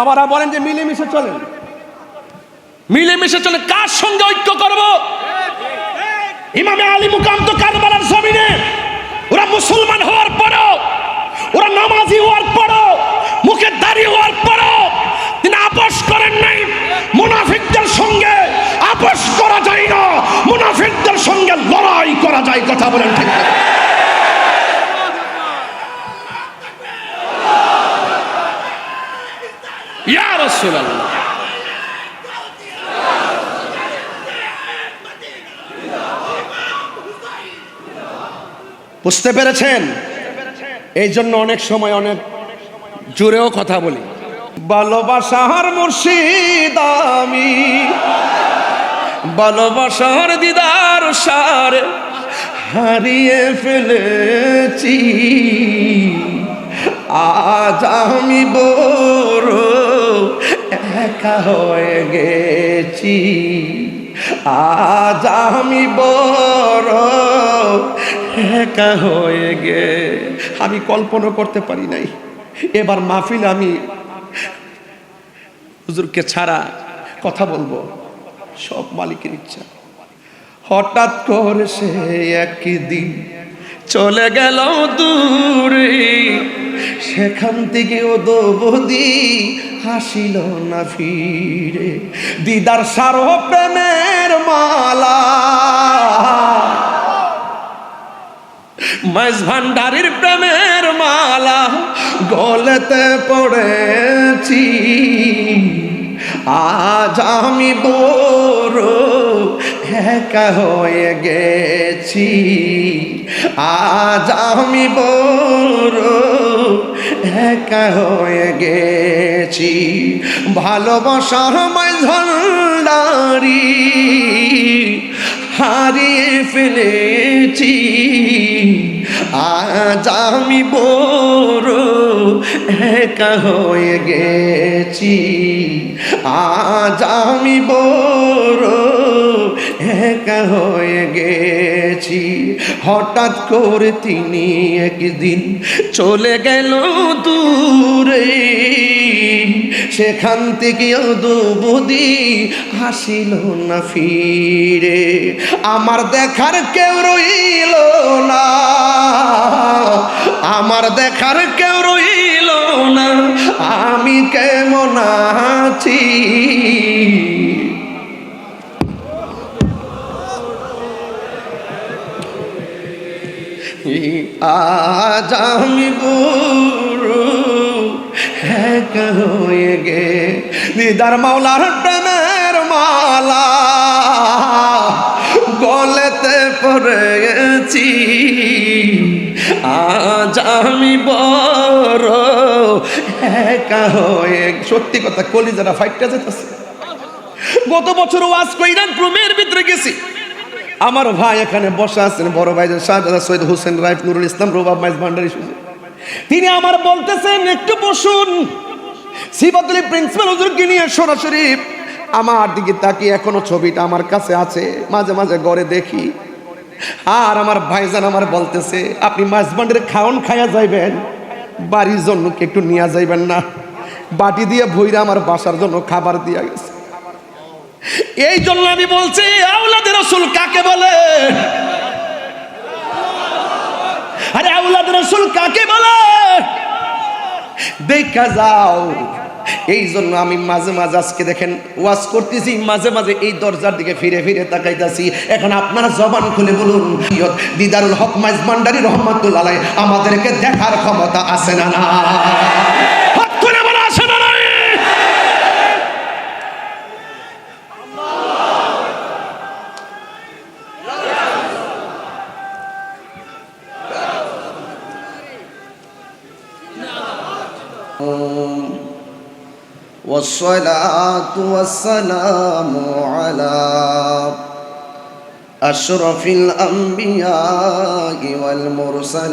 আবার বলেন যে মিলেমিশে চলেন, মিলেমিশে চলে। কার সঙ্গে ঐক্য করব? ইমামে আলী মুকাম তো কারবালার জমিনে ওরা মুসলমান হওয়ার পরও, ওরা নামাজি হওয়ার পরও, মুখে দাড়ি হওয়ার পরও তিনি আপোষ করেন নাই। মুনাফিকদের সঙ্গে আপোষ করা যায় না, মুনাফিকদের সঙ্গে লড়াই করা যায়। কথা বলেন ঠিক না? ইয়া রাসূলুল্লাহ, বুঝতে পেরেছেন? এই জন্য অনেক সময় অনেক জোরেও কথা বলি। ভালোবাসার মুর্শিদ আমি, ভালোবাসার দিদার সারে হারিয়ে ফেলেছি। আজ আমি বড় একা হয়ে গেছি, আজ আমি বড় একা হয়ে গে। আমি কল্পনা করতে পারি নাই এবার মাহফিল আমি হুজুরকে ছাড়া কথা বলবো, সব মালিকের ইচ্ছা। হঠাৎ করে সে একদিন চলে গেল দূরে, সেখান থেকে ও দোবদি হাসিল না ফিরে। দিদার সারো প্রেমের মালা মাইজ ভান্ডারির প্রেমের মালা গলেতে পড়েছি। আজ আমি বড় একা হয়ে গেছি, আজ আমি বড় একা হয়ে গেছি। ভালোবাসার মাইজ ভান্ডারি হারিয়ে ফেলেছি, আজ আমি বড় একা হয়ে গেছি, আজ আমি বড় একা হয়ে গেছি। হঠাৎ করে তিনি একদিন চলে গেল দূরে, সেখান থেকে দুবদি হাসিল না ফিরে। আমার দেখার কেউ রইল না, আমার দেখার কেউ রইল না, আমি কেমন আছি। আজ আমি বুড়ো একা হয়ে গে। দিদার মাওলার প্রেমের মালা গলেতে পড়েছি, আজ আমি বড় একা হয়ে। সত্যি কথা, কলিজারা ফাইটটা যেতেছে। গত বছর ওয়াজ কইরা রুমের ভিতরে গেছি, আমার ভাই এখানে বসা আছেন, বড় ভাই শাহজাদা সৈয়দ হোসেন রাইফ নুরুল ইসলাম রুবাব মাইজ ভান্ডারি সুযোগ। তিনি আমার বলতেছেন একটু বসুন। সিবাতুলি প্রিন্সিপাল হুজুরকে নিয়ে সরাসরি আমার দিকে তাকিয়ে, এখনো ছবিটা আমার কাছে আছে, মাঝে মাঝে ঘরে দেখি। আর আমার ভাইজান আমার বলতেছে, আপনি মাইজ ভান্ডারে খাওন খাইয়া যাইবেন, বাড়ির জন্য কি একটু নিয়ে যাইবেন না? বাটি দিয়ে ভইরা আমার বাসার জন্য খাবার দিয়া গেছে। এই জন্য আমি বলছি, আওলাদের রাসূল কাকে বলে? আরে আওলাদের রাসূল কাকে বলে দেখা যাও। এই জন্য আমি মাঝে মাঝে আজকে দেখেন ওয়াজ করতেছি, মাঝে মাঝে এই দরজার দিকে ফিরে ফিরে তাকাইতাছি। এখন আপনারা জবান খুলে বলুন, দিদারুল হক মাইজ ভান্ডারী রহমাতুল্লাহ আলাইহি আমাদেরকে দেখার ক্ষমতা আছে না? না, হাত তুলে বলা আছে না? والصلاة والسلام على أشرف الأنبياء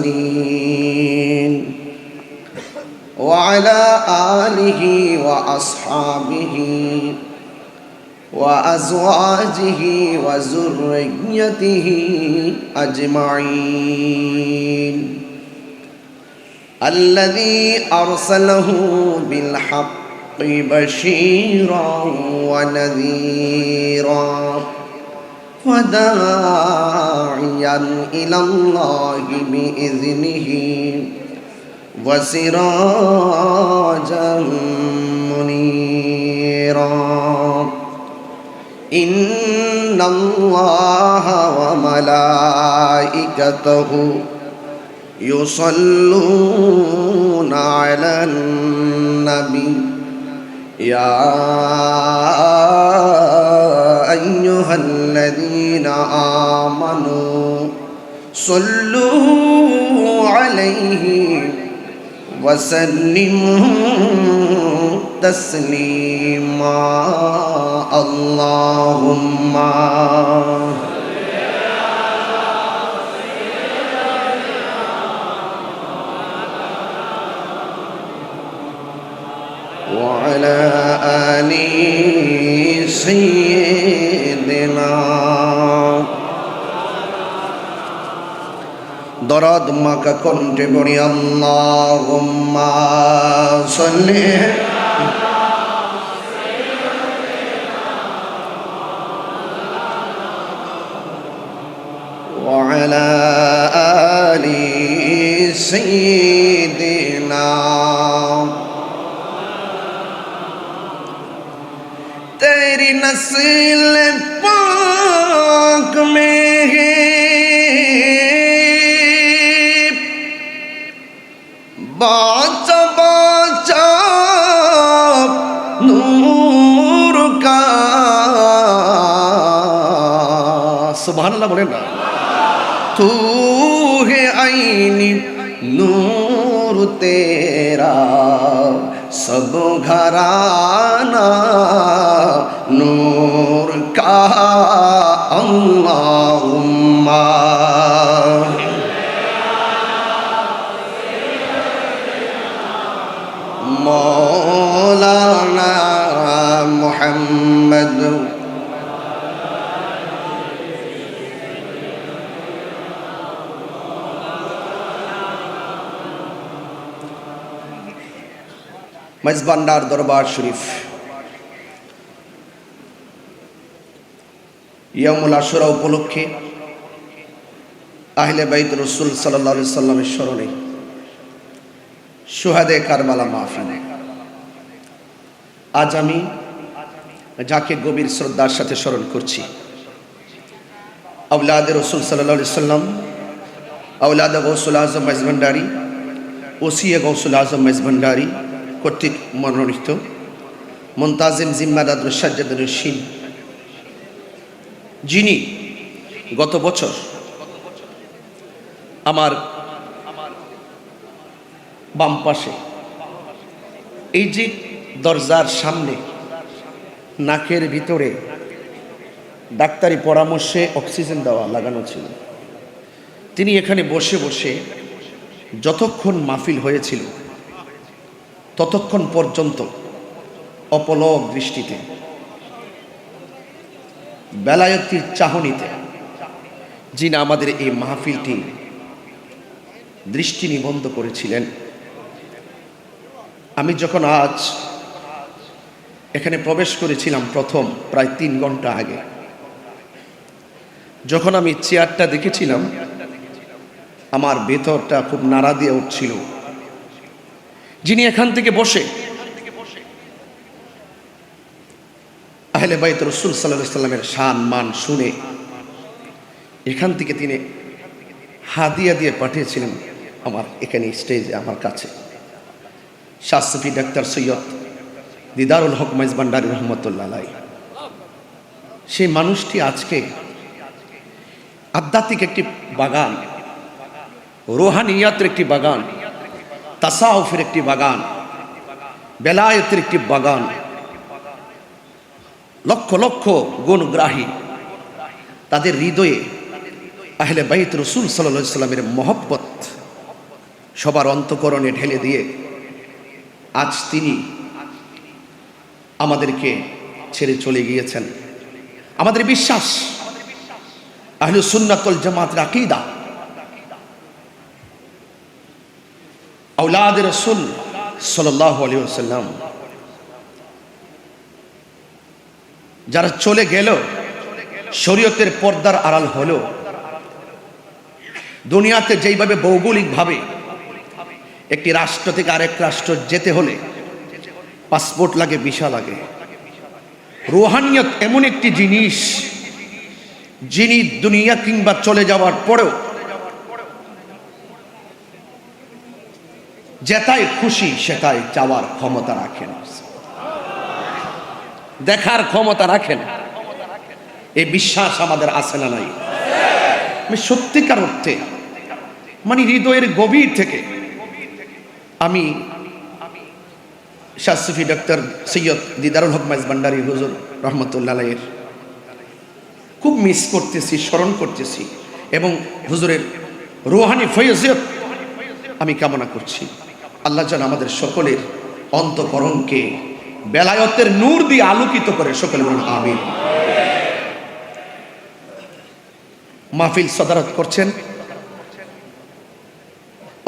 والمرسلين وعلى آله وأصحابه وأزواجه وذريته أجمعين الذي أرسله بالحق بشيرا ونذيرا وداعيا إلى الله بإذنه وسراجا منيرا إن الله وملائكته يصلون على النبي يا أيها الذين آمنوا صلوا عليه وسلموا تسليما اللهم وعلى آل سيدنا দরদ মাকা কণ্ঠে পড়ি আল্লাহুম্মা সাল্লি ওয়া আলা আলি সাইয়্যিদিনা तेरी नस्ल पाक में है बाचा बाचा नूर का सुभान अल्लाह बोले ना तू है आईनी नूर तेरा सब घराना नूर का अल्लाहुम्मा मौलाना मुहम्मद মেজবান্ডার দরবার শরীফ ইয়ামুল আশুরা উপলক্ষে আহলে বাইত রাসূল সাল্লাল্লাহু আলাইহি সাল্লামের স্মরণে শুহাদে কারবালা মাহফিল। আজ আমি যাকে গভীর শ্রদ্ধার সাথে স্মরণ করছি, আওলাদে রাসূল সাল্লাল্লাহু আলাইহি সাল্লাম, আওলাদে গৌসুল আজম মেজবান্ডারি, ওসিয়ে গৌসুল আজম মেজবান্ডারি কর্তৃক মনোনীত মুনতাজিম জিম্মাদার সাজ্জাদুর রশিদ, যিনি গত বছর আমার বাম পাশে এই যে দরজার সামনে নাকের ভিতরে ডাক্তারি পরামর্শে অক্সিজেন দেওয়া লাগানো ছিল, তিনি এখানে বসে বসে যতক্ষণ মাহফিল হয়েছিল ততক্ষণ পর্যন্ত অপলক দৃষ্টিতে বেলায়েতির চাহনিতে যিনি আমাদের এই মাহফিলটি দৃষ্টি নিবদ্ধ করেছিলেন। আমি যখন আজ এখানে প্রবেশ করেছিলাম প্রথম প্রায় 3 ঘন্টা আগে, যখন আমি চেয়ারটা দেখেছিলাম আমার ভেতরটা খুব নাড়া দিয়ে উঠছিল। যিনি এখান থেকে বসে আহলে বাইত রাসূল সাল্লাল্লাহু আলাইহি সাল্লামের শান মান শুনে এখান থেকে তিনি হাদিয়া দিয়ে পাঠিয়েছিলেন আমার এখানে স্টেজে আমার কাছে শাহ সুফি ডাক্তার সৈয়দ দিদারুল হক মেজবান্ডারি রহমতুল্লাহ আলাইহি। সেই মানুষটি আজকে আধ্যাত্মিক একটি বাগান, রুহানিয়াতের একটি বাগান, তাসাউফের একটি বাগান, বেলায়েতের একটি বাগান, লক্ষ লক্ষ গুণগ্রাহী তাদের হৃদয়ে আহলে বাইত রাসূল সাল্লাল্লাহু আলাইহি সাল্লামের মহব্বত সবার অন্তঃকরণে ঢেলে দিয়ে আজ তিনি আমাদেরকে ছেড়ে চলে গিয়েছেন। আমাদের বিশ্বাস আহলে সুন্নাত ওয়াল জামাতের আকীদা আওলাদ রাসূল সাল্লাল্লাহু আলাইহি ওয়াসাল্লাম যারা চলে গেল, শরীয়তের পর্দার আড়াল হলো, দুনিয়াতে যেইভাবে ভৌগোলিকভাবে একটি রাষ্ট্র থেকে আরেক রাষ্ট্র যেতে হলে পাসপোর্ট লাগে, ভিসা লাগে, রুহানিয়ত এমন একটি জিনিস যিনি দুনিয়া কিংবা চলে যাওয়ার পরেও যেটাই খুশি সেটাই চাওয়ার ক্ষমতা রাখেন, দেখার ক্ষমতা রাখেন। এই বিশ্বাস আমাদের আছে না নাই? আমি সত্যিকার অর্থে মানে হৃদয়ের গভীর থেকে আমি শাহ সুফি ডক্টর সৈয়দ দিদারুল হক মাইজ ভান্ডারী হুজুর রহমতুল্লাহ আলাইহির খুব মিস করতেছি, স্মরণ করতেছি এবং হুজুরের রুহানি ফয়জিয়ত আমি কামনা করছি। আল্লাহ যেন আমাদের সকলের অন্তঃকরণকে বেলায়তের নূর দিয়ে আলোকিত করে, সকলে বলুন আমিন। মাহফিল সদারত করছেন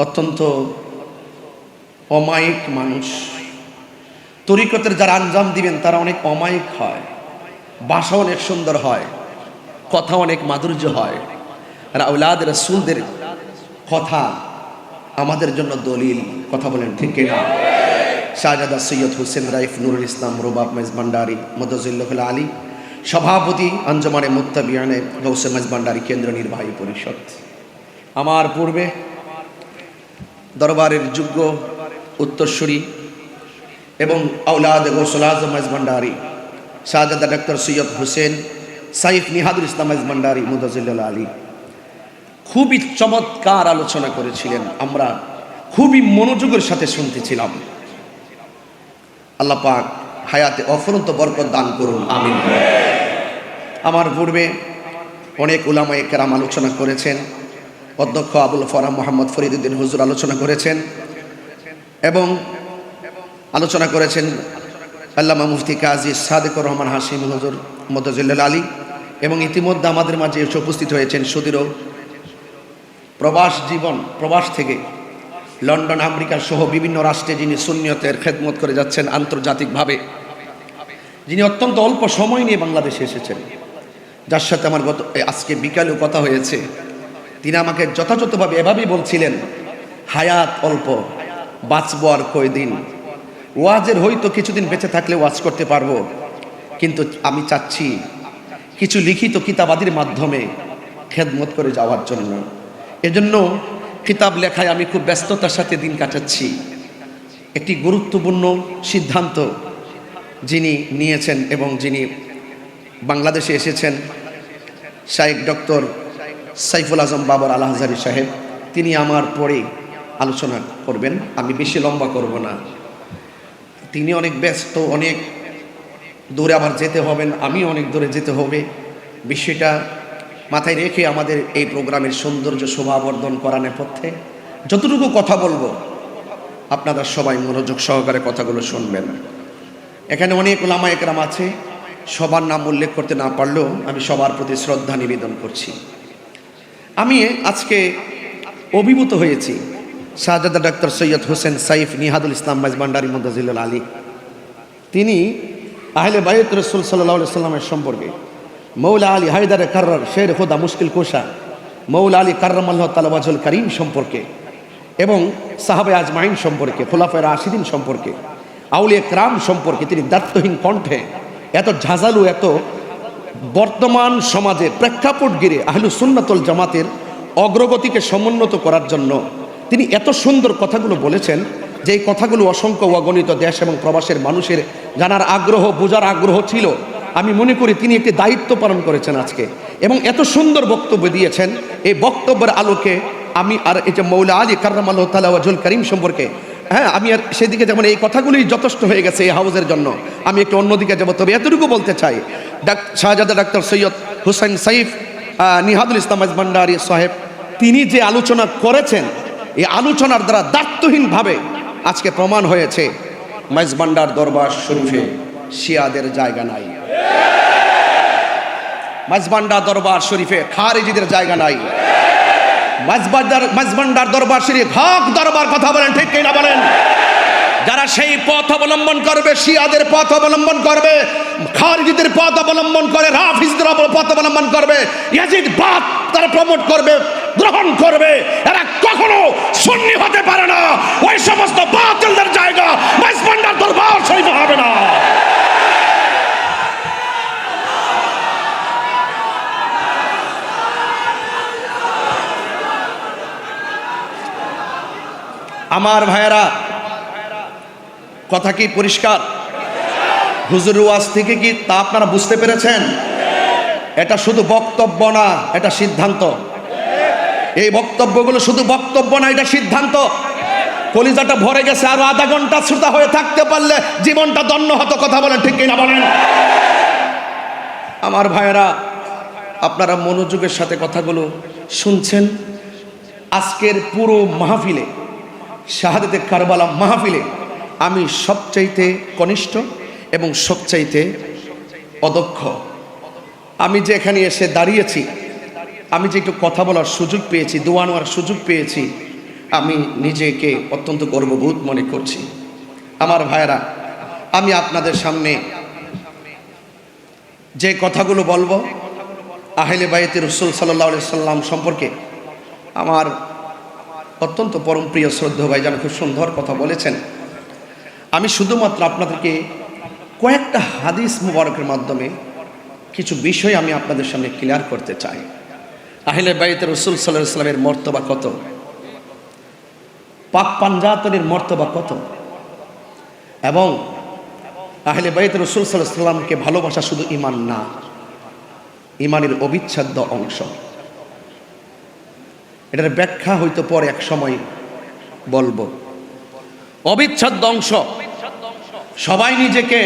অত্যন্ত অমায়িক মানুষ। তরিকতের যারা আঞ্জাম দিবেন তারা অনেক অমায়িক হয়, ভাষা অনেক সুন্দর হয়, কথা অনেক মাধুর্য হয়। আর আওলাদ রাসূলদের কথা আমাদের জন্য দলিল, কথা বলেন ঠিক কিনা? শাহজাদা সৈয়দ হুসেন রাইফ নুরুল ইসলাম রুবাব মাইজ ভান্ডারী মদজিল্লাহুল আলী, সভাপতি আঞ্জুমানে মুত্তাবিয়ানে গৌসে মাইজ ভান্ডারী কেন্দ্র নির্বাহী পরিষদ। আমার পূর্বে দরবারের যোগ্য উত্তরসূরি এবং আওলাদ গৌসুল আজম মাইজ ভান্ডারী শাহজাদা ডক্টর সৈয়দ হুসেন সাইফ নিহাদুল ইসলাম মাইজ ভান্ডারী মদজিল্লাহুল আলী খুবই চমৎকার আলোচনা করেছিলেন। আমরা খুবই মনোযোগের সাথে শুনতেছিলাম। আল্লাহ পাক হায়াতে অফুরন্ত বরকত দান করুন, আমিন। আমার পূর্বে অনেক উলামায়ে কেরাম আলোচনা করেছেন। অধ্যক্ষ আবুল ফরাহ মোহাম্মদ ফরিদউদ্দিন হুজুর আলোচনা করেছেন এবং আলোচনা করেছেন আল্লামা মুফতি কাজী সাদেকুর রহমান হাশিমি হুজুর মদজিল্লাহুল আলী এবং ইতিমধ্যে আমাদের মাঝে এসে উপস্থিত হয়েছেন সুদীর্ঘ প্রবাস জীবন, প্রবাস থেকে লন্ডন, আমেরিকা সহ বিভিন্ন রাষ্ট্রে যিনি সুন্নিয়তের খেদমত করে যাচ্ছেন আন্তর্জাতিকভাবে, যিনি অত্যন্ত অল্প সময় নিয়ে বাংলাদেশে এসেছেন, যার সাথে আমার আজকে বিকালেও কথা হয়েছে। তিনি আমাকে যথাযথভাবে এভাবেই বলছিলেন, হায়াত অল্প, বাঁচবো আর কয়দিন, ওয়াজের হয়তো কিছুদিন বেঁচে থাকলে ওয়াজ করতে পারবো, কিন্তু আমি চাচ্ছি কিছু লিখিত কিতাবাদির মাধ্যমে খেদমত করে যাওয়ার জন্য। এজন্য কিতাব লেখায় আমি খুব ব্যস্ততার সাথে দিন কাটাচ্ছি। একটি গুরুত্বপূর্ণ সিদ্ধান্ত যিনি নিয়েছেন এবং যিনি বাংলাদেশে এসেছেন, শাইখ ডক্টর সাইফুল আজম বাবর আল আজহারী সাহেব, তিনি আমার পরে আলোচনা করবেন। আমি বেশি লম্বা করব না, তিনি অনেক ব্যস্ত, অনেক দূরে আবার যেতে হবেন, আমি অনেক দূরে যেতে হবে। বিষয়টা মাথায় রেখে আমাদের এই প্রোগ্রামের সৌন্দর্য শোভাবর্ধন করা নেপথ্যে যতটুকু কথা বলবো আপনারা সবাই মনোযোগ সহকারে কথাগুলো শুনবেন। এখানে অনেক উলামায়ে কেরাম আছে, সবার নাম উল্লেখ করতে না পারলেও আমি সবার প্রতি শ্রদ্ধা নিবেদন করছি। আমি আজকে অভিভূত হয়েছি শাহজাদা ডক্টর সৈয়দ হোসেন সাইফ নিহাদুল ইসলাম মাইজ ভান্ডারী মদজিল্লাহুল আলী, তিনি আহলে বাইত রাসূল সাল্লাল্লাহু আলাইহি সাল্লামের সম্পর্কে, মৌলা আলী হায়দার কাররার শের খোদা মুশকিল কোশা মৌলা আলী কাররামাল্লাহু তাআলা ওয়াজহুল কারীম সম্পর্কে এবং সাহাবে আজমাইন সম্পর্কে, খুলাফায়ে রাশিদিন সম্পর্কে, আউলিয়া কেরাম সম্পর্কে তিনি দায়িত্বহীন কণ্ঠে এত ঝাঁঝালু, এত বর্তমান সমাজে প্রেক্ষাপট ঘিরে আহলুস সুন্নাত ওয়াল জামাতের অগ্রগতিকে সমুন্নত করার জন্য তিনি এত সুন্দর কথাগুলো বলেছেন যে এই কথাগুলো অসংখ্য অগণিত দেশ এবং প্রবাসের মানুষের জানার আগ্রহ, বোঝার আগ্রহ ছিল। আমি মনে করি তিনি একটি দায়িত্ব পালন করেছেন আজকে এবং এত সুন্দর বক্তব্য দিয়েছেন। এই বক্তব্যের আলোকে আমি আর এই যে মৌলা আলী কাররামাল্লাহু তাআলা ওয়াজহুল কারীম সম্পর্কে, আমি আর সেদিকে যেমন এই কথাগুলোই যথেষ্ট হয়ে গেছে এই হাউজের জন্য, আমি একটু অন্যদিকে যাবো। তবে এতটুকু বলতে চাই, শাহজাদা ডাক্তার সৈয়দ হুসেন সাইফ নিহাদুল ইসলাম মাইজ ভান্ডারী সাহেব তিনি যে আলোচনা করেছেন, এই আলোচনার দ্বারা দায়িত্বহীনভাবে আজকে প্রমাণ হয়েছে মাইজ ভান্ডার দরবার শরীফে শিয়াদের জায়গা নাই, মাইজ ভান্ডার দরবার শরীফে খারিজিদের জায়গা নাই, মাইজ ভান্ডার দরবার শরীফ হক দরবার, কথা বলেন ঠিক কিনা বলেন? যারা সেই পথ অবলম্বন করবে, শিয়াদের পথ অবলম্বন করবে, খারিজিদের পথ অবলম্বন করে, রাফিজদের পথ অবলম্বন করবে, ইয়াজিদ বাদ তারা প্রমোট করবে, গ্রহণ করবে, এরা কখনো সুন্নি হতে পারে না। ওই সমস্ত বাতিলদের জায়গা মাইজভান্ডার দরবার শরীফে হবে না। আমার ভাইয়েরা, কথা কি পরিষ্কার? হুজুর ওয়াজ থেকে কি তা আপনারা বুঝতে পেরেছেন? এটা শুধু বক্তব্য না, এটা সিদ্ধান্ত। এই বক্তব্যগুলো শুধু বক্তব্য না, এটা সিদ্ধান্ত। কলিজাটা ভরে গেছে, আরো আধা ঘন্টা শ্রোতা হয়ে থাকতে পারলে জীবনটা ধন্য হতো। কথা বলেন, ঠিক কিনা বলেন? আমার ভাইয়েরা, আপনারা মনোযোগের সাথে কথাগুলো শুনছেন। আজকের পুরো মাহফিলে, শাহাদাতে কারবালা মাহফিলে আমি সবচাইতে কনিষ্ঠ এবং সবচাইতে অদক্ষ। আমি যে এখানে এসে দাঁড়িয়েছি, আমি যে একটু কথা বলার সুযোগ পেয়েছি, দোয়া নেওয়ার সুযোগ পেয়েছি, আমি নিজেকে অত্যন্ত গর্ববোধ মনে করছি। আমার ভাইয়েরা, আমি আপনাদের সামনে যে কথাগুলো বলবো আহলে বাইতে রাসূল সাল্লাল্লাহু আলাইহি সাল্লাম সম্পর্কে, আমার অত্যন্ত পরম প্রিয় শ্রদ্ধেয় ভাইজান খুব সুন্দর কথা বলেছেন। আমি শুধুমাত্র আপনাদেরকে কয়েকটা হাদিস মুবারকের মাধ্যমে কিছু বিষয় আমি আপনাদের সামনে ক্লিয়ার করতে চাই। আহলে বাইতে রাসূল সাল্লাল্লাহু আলাইহি সাল্লামের মর্তবা কত, পাক পাঞ্জাতনের মর্তবা কত, এবং আহলে বাইতে রাসূল সাল্লাল্লাহু আলাইহি সাল্লামকে ভালোবাসা শুধু ঈমান না, ঈমানের অবিচ্ছেদ্য অংশ। এটার ব্যাখ্যা হয়তো পরে এক সময় বলবো। অবিচ্ছেদ্য অংশ। সবাই নিজেকে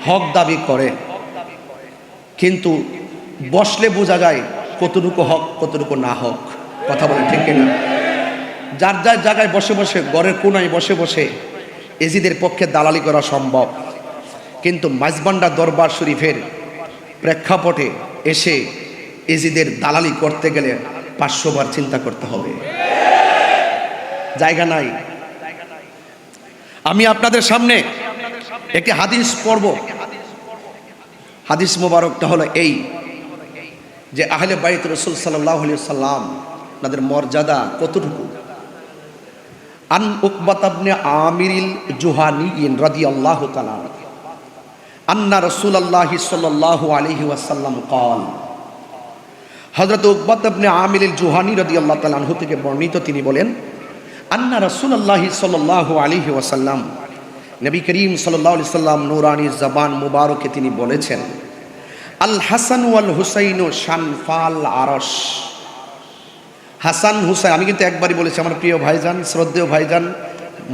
হক দাবি করে, কিন্তু বসলে বোঝা যায় কতটুকু হক কতটুকু না হক। কথা বলে ঠিক কিনা? যার যার জায়গায় বসে বসে, ঘরের কোনায় বসে বসে এজিদের পক্ষে দালালি করা সম্ভব, কিন্তু মাইজভান্ডার দরবার শরীফের প্রেক্ষাপটে এসে এজিদের দালালি করতে গেলে 500 বার চিন্তা করতে হবে। জায়গা নাই। আমি আপনাদের সামনে একটি হাদিস পড়ব। হাদিস মোবারকটা হলো এই যে আহলে বাইত রাসূল সাল্লাল্লাহু আলাইহি সাল্লাম তাদের মর্যাদা কতটুকু। আন উকবাত ইবনে আমিরিল জুহানী রাদিয়াল্লাহু তাআলা আন্না রাসূলুল্লাহ সাল্লাল্লাহু আলাইহি ওয়াসাল্লাম قال, হযরত উকবাত ইবনে আমিরিল জুহানী রাদিয়াল্লাহু তাআলা আনহু থেকে বর্ণিত, তিনি বলেন, আন্না রাসূলুল্লাহ সাল্লাল্লাহু আলাইহি ওয়াসাল্লাম, নবী করিম সাল্লাল্লাহু আলাইহি সাল্লাম নূরানী জবান মুবারকে তিনি বলেছেন, আল হাসান ওয়াল হুসাইন শানফাল আরশ। হাসান হুসাইন, আমি কিন্তু একবারই বলেছি, আমার প্রিয় ভাইজান, শ্রদ্ধেয় ভাইজান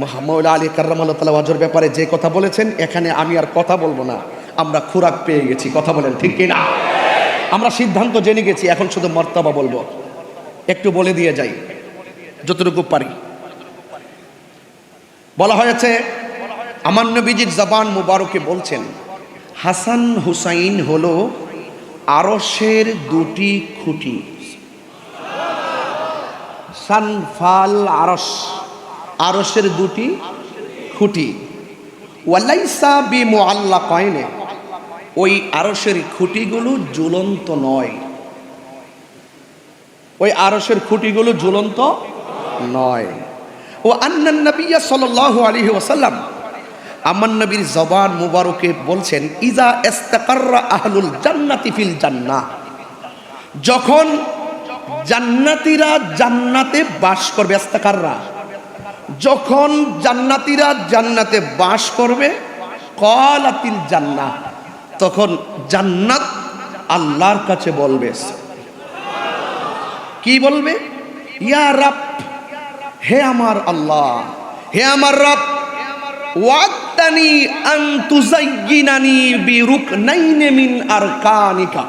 মাওলানা আলী কাররামাল্লাহু তাআলা ওয়াজহর ব্যাপারে যে কথা বলেছেন, এখানে আমি আর কথা বলবো না। আমরা খোরাক পেয়ে গেছি। কথা বলেন ঠিক কিনা? আমরা সিদ্ধান্ত জেনে গেছি, এখন শুধু মর্তবা বলবো। একটু বলে দিয়ে যাই যতটুকু পারি। বলা হয়েছে, আমার নবীজির জবান মুবারকে বলছেন, হাসান হুসাইন হলো আরশের দুটি খুঁটি। শানফাল আরশ, আরশের দুটি খুঁটি। ওয়ালাইসা বিমুআল্লাকাইন, ওই আরশের খুঁটিগুলো ঝুলন্ত নয়। ওই আরশের খুঁটিগুলো ঝুলন্ত নয়। ও আন্নান নবী সাল্লাল্লাহু আলাইহি ওয়াসাল্লাম, আমার নবীর জবান মুবারকে বলছেন, ইজা ইস্তাকাররা আহলুল জান্নাতি ফিল জান্নাহ, যখন জান্নাতীরা জান্নাতে বাস করবে, ইস্তাকাররা, যখন জান্নাতীরা জান্নাতে বাস করবে, ক্বালাতিল জান্নাহ, তখন জান্নাত আল্লাহর কাছে বলবে, কি বলবে? ইয়া রাব, হে আমার আল্লাহ, হে আমার রব, ওয়াদানি আন তুযায়্যিনানি বিরুকনাইন মিন আরকানিকা।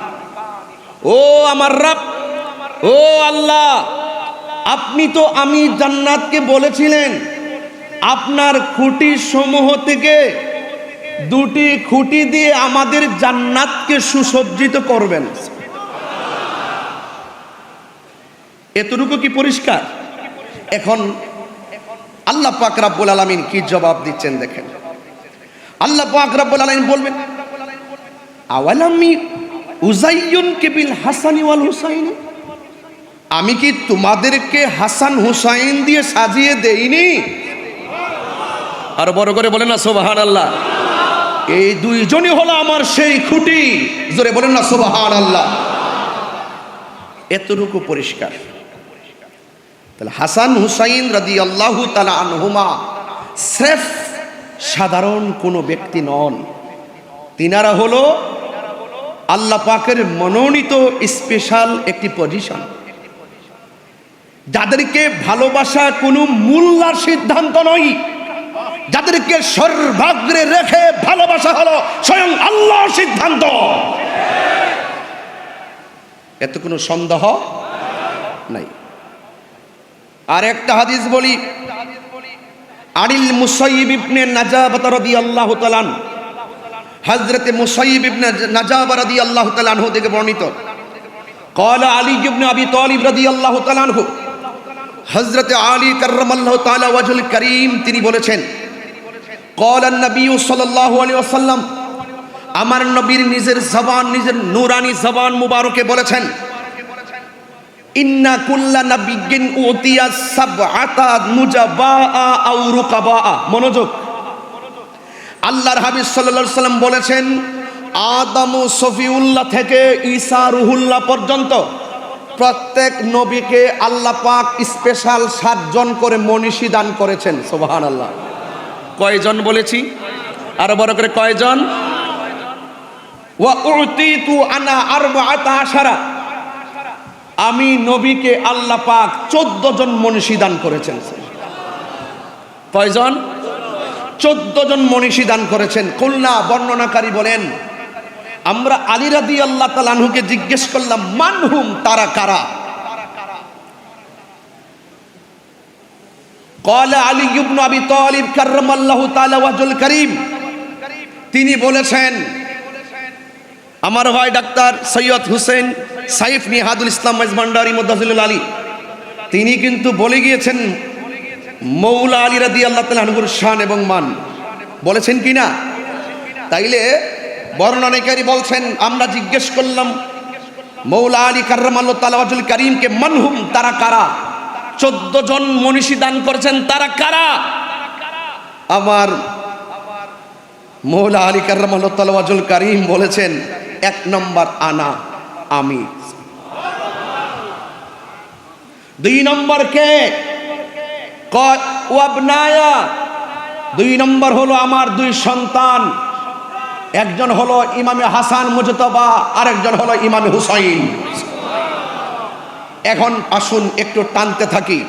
ও আমার রব, ও আল্লাহ, আপনি তো আমি জান্নাতকে বলেছিলেন আপনার খুঁটি সমূহ থেকে দুটি খুঁটি দিয়ে আমাদের জান্নাতকে সুসজ্জিত করবেন। এতটুকু কি পরিষ্কার? এখন আল্লাহ পাক রব্বুল আলামিন কি জবাব দিচ্ছেন দেখেন। আল্লাহ পাক রব্বুল আলামিন বলবেন, আওয়ালামি উযাইয়ুন বিল হাসানি ওয়াল হুসাইনি, আমি কি তোমাদেরকে হাসান হুসাইন দিয়ে সাজিয়ে দেইনি? আর বড় করে বলেন না সুবহানাল্লাহ। এই দুইজনই হলো আমার সেই খুঁটি, জোরে বলেন না সুবহানাল্লাহ। এতটুকু পরিষ্কার। তাহলে হাসান হুসাইন রাদিয়াল্লাহু তাআলা আনহুমা স্রেফ সাধারণ কোনো ব্যক্তি নন, তিনারা হলো আল্লাহ পাকের মনোনীত স্পেশাল একটি পজিশন, যাদেরকে ভালোবাসা কোনো মূল্যার সিদ্ধান্ত নয়, যাদেরকে সর্বাগ্রে রেখে ভালোবাসা হলো স্বয়ং আল্লাহর সিদ্ধান্ত। এত কোনো সন্দেহ নাই। আর একটা হাদিস বলি, আনিল মুসাইয়িব ইবনে নাজাবাহ রাদিয়াল্লাহু তাআলা, হযরতে মুসাইয়িব ইবনে নাজাবাহ রাদিয়াল্লাহু তাআলা আনহু থেকে বর্ণিত, قال علي بن ابي طالب رضي الله تعالى عنه, হযরতে আলী কাররামাল্লাহু তাআলা ওয়াজহুল কারীম তিনি বলেছেন, قال النبي صلى الله عليه وسلم, আমার নবীর নিজের জবান, নিজের নূরানি জবান মুবারকে বলেছেন, ইন্না কুল্লা নাবিয়্যিন উতিয়া সাবআতা নুজাবাআ আও রুকাবাআ। মনোযোগ, আল্লাহর হাবিব সাল্লাল্লাহু আলাইহি সাল্লাম বলেছেন, আদম ও সফিউল্লাহ থেকে ঈসা রুহুল্লাহ পর্যন্ত প্রত্যেক নবীকে আল্লাহ পাক স্পেশাল 7 জন করে মনীষী দান করেছেন। সুবহানাল্লাহ। কয়জন বলেছি? আর বড় করে কয়জন? ওয়া উতিতু আনা আরবাআতা আশারা, আমি নবীকে আল্লাহ পাক 14 জন মনীষী দান করেছেন। কয়জন? 14 জন মনীষী দান করেছেন। কুলনা, বর্ণনাকারী বলেন, আমরা আলী রাদিয়াল্লাহু তাআলা আনহুকে জিজ্ঞেস করলাম, মানহুম, তারা কারা? ক্বালা আলী ইবনে আবি তালিব কাররামাল্লাহু তাআলা ওয়াজহুল কারীম, তিনি বলেছেন, আমার ভাই ডাক্তার সৈয়দ হুসেন সাইফ নিহাদুল ইসলাম মাইজভান্ডারী মুদাজিলুল আলী, তিনি কিন্তু বলে গিয়েছেন মৌলা আলী রাদিয়াল্লাহু তাআলা আনহুর শান এবং মান, বলেছেন কি না? তাইলে বর্ণনাকারী বলছেন, আমরা জিজ্ঞেস করলাম মৌলা আলী কাররামাল্লাহু তাআলা ওয়াজহুল কারীমকে, মানহুম, তারা কারা? 14 জন মনীষী দান করেছেন, তারা কারা? আমার মৌলা আলী কাররামাল্লাহু তাআলা ওয়াজহুল কারীম বলেছেন, 1 নম্বর আনা, আমি। 2 নম্বর কে? ওয়াবনায়া, 2 নম্বর হলো আমার 2 সন্তান, একজন হলো ইমামে হাসান মুজতবা, আরেকজন হলো ইমামে হুসাইন। এখন আসুন একটু টানতে থাকি।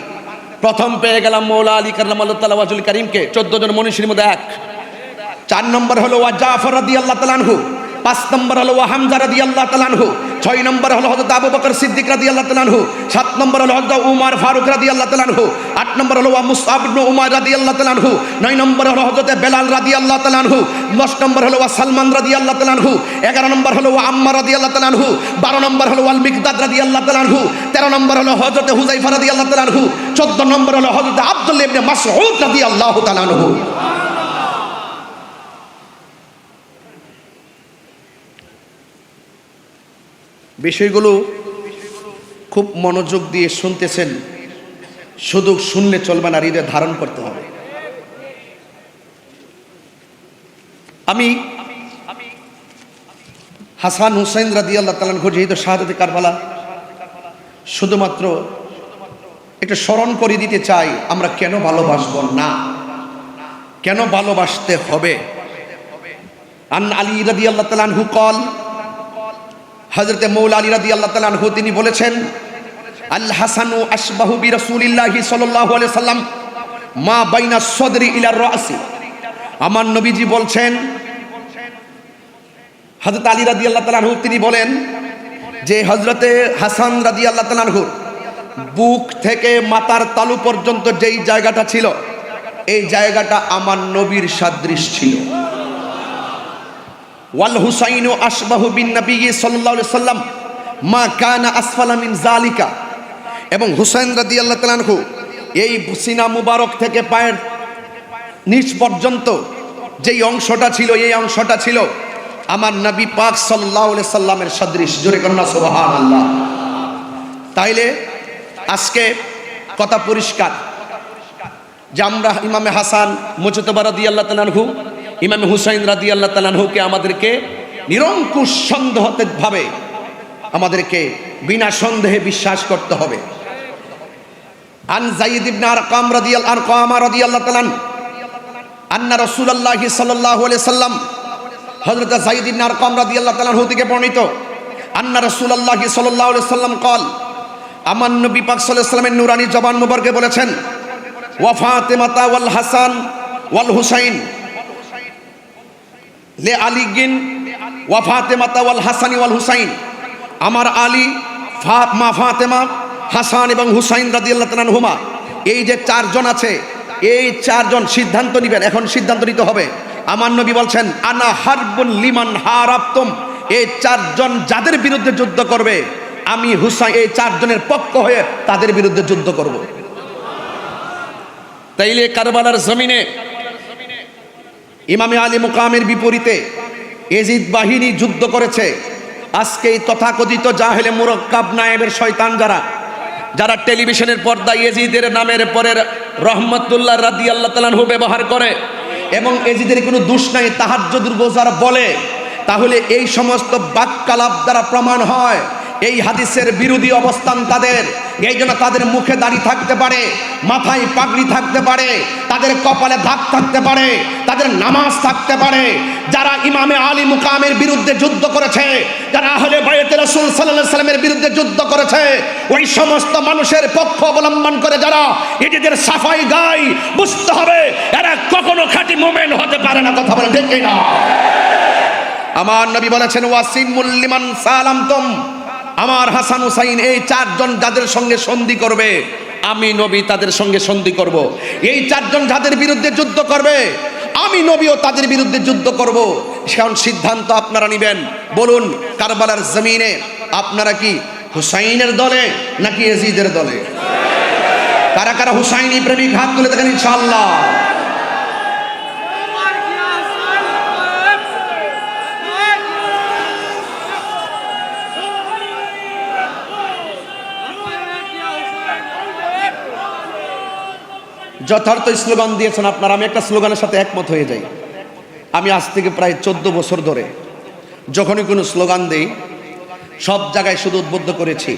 প্রথম পেয়ে গেলাম মৌলা আলী কাররামাল্লাহু তাআলা ওয়াজহুল কারীমকে, 14 জন মনীষীর মধ্যে এক। 4 নম্বর হলো ওয়া জাফর রাদিয়াল্লাহু তাআলা আনহু, 5 নম্বর হলো ওয়া হামজা রাদিয়াল্লাহু তাআলা আনহু, 6 নম্বর হলো হযরত আবু বকর সিদ্দিক রাদিয়াল্লাহু তাআলা আনহু, 7 নম্বর হলো হযরত উমর ফারুক রাদিয়াল্লাহু তাআলা আনহু, 8 নম্বর হলো ওয়া মুসআব ইবনে উমার রাদিয়াল্লাহু তাআলা আনহু, 9 নম্বর হলো হযরত বেলাল রাদিয়াল্লাহু তাআলা আনহু, 10 নম্বর হলো ওয়া সালমান রাদিয়াল্লাহু তাআলা আনহু, 11 নম্বর হলো ওয়া আম্মার রাদিয়াল্লাহু তাআলা আনহু, 12 নম্বর হলো ওয়াল মিকদাদ রাদিয়াল্লাহু তাআলা আনহু, 13 নম্বর হলো হযরত হুযায়ফা রাদিয়াল্লাহু তাআলা আনহু, 14 নম্বর হলো হযরত আব্দুল্লাহ ইবনে মাসউদ রাদিয়াল্লাহু তাআলা আনহু। বিষয়গুলো খুব মনোযোগ দিয়ে শুনতেছেন, শুধু শুনলে চলবে না, হৃদয়ে ধারণ করতে হবে। আমি হাসান হুসাইন রাদিয়াল্লাহু তাআলা আনহু যেহেতু শাহাদাতে কারবালা, শুধুমাত্র একটু স্মরণ করে দিতে চাই, আমরা কেন ভালোবাসবো না, কেন ভালোবাসতে হবে। আন আলী রাদিয়াল্লাহু তাআলা আনহু কল, হযরতে মৌলা আলী রাদিয়াল্লাহু তাআলা আনহু তিনি বলেছেন, আল হাসানু আশবাহু বিরাসূলিল্লাহি সাল্লাল্লাহু আলাইহি সাল্লাম মা বাইনা সদরি ইলা রাসি। আমার নবীজি বলছেন, হযরত আলী রাদিয়াল্লাহু তাআলা আনহু তিনি বলেন যে হযরতে হাসান রাদিয়াল্লাহু তাআলা আনহু বুক থেকে মাথার তালু পর্যন্ত যেই জায়গাটা ছিল, এই জায়গাটা আমার নবীর সাদৃশ ছিল। ওয়াল হুসাইনু আশবাহু বিন নবী সাল্লাল্লাহু আলাইহি সাল্লাম মা কানা আসফালা মিন যালিকা, এবং হুসাইন রাদিয়াল্লাহু তাআলা আনহু এই সিনা মুবারক থেকে পায়ের নিচ পর্যন্ত যেই অংশটা ছিল, এই অংশটা ছিল আমার নবী পাক সাল্লাল্লাহু আলাইহি সাল্লামের সদৃশ। জোরে কন্যা সুবহানাল্লাহ। তাইলে আজকে কথা পরিষ্কার যে আমরা ইমামে হাসান মুজতবা রাদিয়াল্লাহু তাআলা আনহু, ইমামে হুসাইন রাদিয়াল্লাহু তাআলা আনহুকে আমাদেরকে নিরঙ্কুশ সন্দেহভাবে আমাদেরকে বিনা সন্দেহে বিশ্বাস করতে হবে। আন যায়েদ ইবনে আরকাম রাদিয়াল্লাহু তাআলা আন্না রাসূলুল্লাহ সাল্লাল্লাহু আলাইহি সাল্লাম, হযরত যায়েদ ইবনে আরকাম রাদিয়াল্লাহু তাআলা আনহু থেকে বর্ণিত, আন্না রাসূলুল্লাহ সাল্লাল্লাহু আলাইহি সাল্লাম قال, আমার নবী পাক সাল্লাল্লাহু আলাইহি সাল্লামের নূরানী জবান মুবারকে বলেছেন, ওয়া ফাতিমাতা ওয়াল হাসান ওয়াল হুসাইন লে আলিগিন ওয়া ফাতিমাতা ওয়াল হাসান ওয়াল হুসাইন, আমার আলী, মা ফাতেমা, হাসান এবং হুসাইন রাদিয়াল্লাহু তাআলা আনহুমা, এই যে চারজন আছে, এই চারজন সিদ্ধান্ত নেবেন, এখন সিদ্ধান্ত নিতে হবে। আমার নবী বলছেন, আনা হারবুন লিমান হারাবতুম, এই চারজন যাদের বিরুদ্ধে যুদ্ধ করবে, আমি হুসাইন এই চারজনের পক্ষ হয়ে তাদের বিরুদ্ধে যুদ্ধ করব। তাইলে কারবালার জমিনে ইমামে আলী মুকামের বিপরীতে এজিদ বাহিনী যুদ্ধ করেছে। আজকে এই তথাকথিত জাহেলে মুরাক্কাব নায়েবের শয়তান যারা টেলিভিশনের পর্দায় এজিদের নামের পরে রহমতুল্লাহ রাদিয়াল্লাহু তাআলা আনহু ব্যবহার করে এবং এজিদের কোনো দোষ নাই তাহাজ্জুদুর গোজার বলে, তাহলে এই সমস্ত বাক্যালাপ দ্বারা প্রমাণ হয় এই হাদিসের বিরোধী অবস্থান তাদের। এই জন্য তাদের মুখে দাড়ি থাকতে পারে, মাথায় পাগড়ি থাকতে পারে, তাদের কপালে দাগ থাকতে পারে, তাদের নামাজ থাকতে পারে। যারা ইমামে আলী মুকামের বিরুদ্ধে যুদ্ধ করেছে, যারা আহলে বাইতে রাসূল সাল্লাল্লাহু আলাইহি সাল্লামের বিরুদ্ধে যুদ্ধ করেছে, ওই সমস্ত মানুষের পক্ষ অবলম্বন করে যারা এদের সাফাই গায়, বুঝতে হবে এরা কখনো খাঁটি মুমিন হতে পারে না। কথা বলেন ঠিক না? আমার নবী বলেছেন, ওয়াসিমুল লিমান সালামতুম, আমার হাসান হুসাইন এই চারজন যাদের সঙ্গে সন্ধি করবে, আমি নবী তাদের সঙ্গে সন্ধি করব। এই চারজন যাদের বিরুদ্ধে যুদ্ধ করবে, আমি নবীও তাদের বিরুদ্ধে যুদ্ধ করব। সেখান সিদ্ধান্ত আপনারা নেবেন। বলুন, কারবালার জমিনে আপনারা কি হুসাইনের দলে নাকি ইয়াজিদের দলে? কারা কারা হুসাইনি প্রেমিক হাত তুলে দেখেন ইনশাআল্লাহ। যথার্থ স্লোগান দিয়েছেন আপনারা। আমি একটা স্লোগানের সাথে একমত হয়ে যাই। আমি আজ থেকে প্রায় 14 বছর ধরে যখনই কোনো স্লোগান দেই, সব জায়গায় শুধু উদ্বুদ্ধ করেছি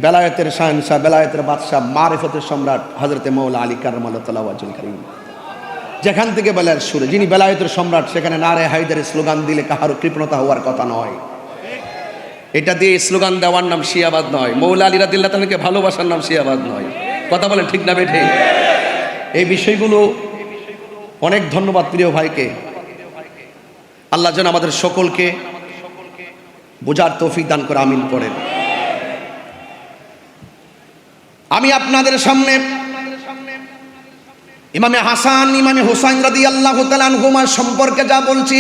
বেলায়েতের শাহেনশাহ, বেলায়েতের বাদশাহ, মারিফতের সম্রাট হযরতে মৌলা আলী কাররামাল্লাহু তাআলা ওয়াজহুল কারীম। যেখান থেকে বেলায়ের সুরে, যিনি বেলায়েতের সম্রাট, সেখানে নারে হায়দারের স্লোগান দিলে কাহারও কৃপণতা হওয়ার কথা নয়। এটা দিয়ে স্লোগান দেওয়ার নাম শিয়াবাদ নয়। মৌলা আলী রাদিয়াল্লাহু তাআলাকে ভালোবাসার নাম শিয়াবাদ নয়। কথা বলেন ঠিক না বেঠিক? এই বিষয়গুলো অনেক ধন্যবাদ প্রিয় ভাইকে। আল্লাহ যেন আমাদের সকলকে বোঝার তৌফিক দান করে, আমিন পড়েন। আমি আপনাদের সামনে ইমামে হাসান, ইমামে হুসাইন রাদিয়াল্লাহু তাআলা আনহুমা সম্পর্কে যা বলছি,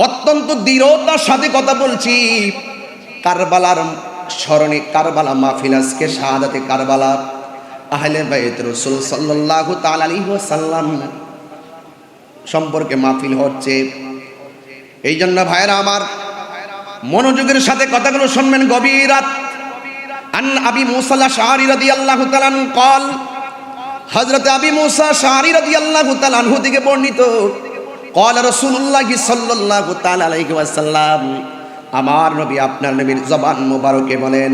অত্যন্ত দৃঢ়তার সাথে কথা বলছি। কারবালার স্মরণে কারবালা মাহফিল, আজকে শাহাদাতে কারবালা, আহলে বাইত রাসূল সাল্লাল্লাহু তাআলা আলাইহি ওয়াসাল্লাম সম্পর্কে মাহফিল হচ্ছে। এই জন্য ভাইরা আমার, মনোযোগের সাথে কথাগুলো শুনবেন গভীর রাত। আন আবি মুসা আল-আশআরী রাদিয়াল্লাহু তাআলা আনহু قال, হযরত আবি মুসা আল-আশআরী রাদিয়াল্লাহু তাআলা আনহু থেকে বর্ণিত, قال রাসূলুল্লাহ সাল্লাল্লাহু তাআলা আলাইহি ওয়াসাল্লাম, আমার নবী আপনার নবীর জবান মোবারকে বলেন,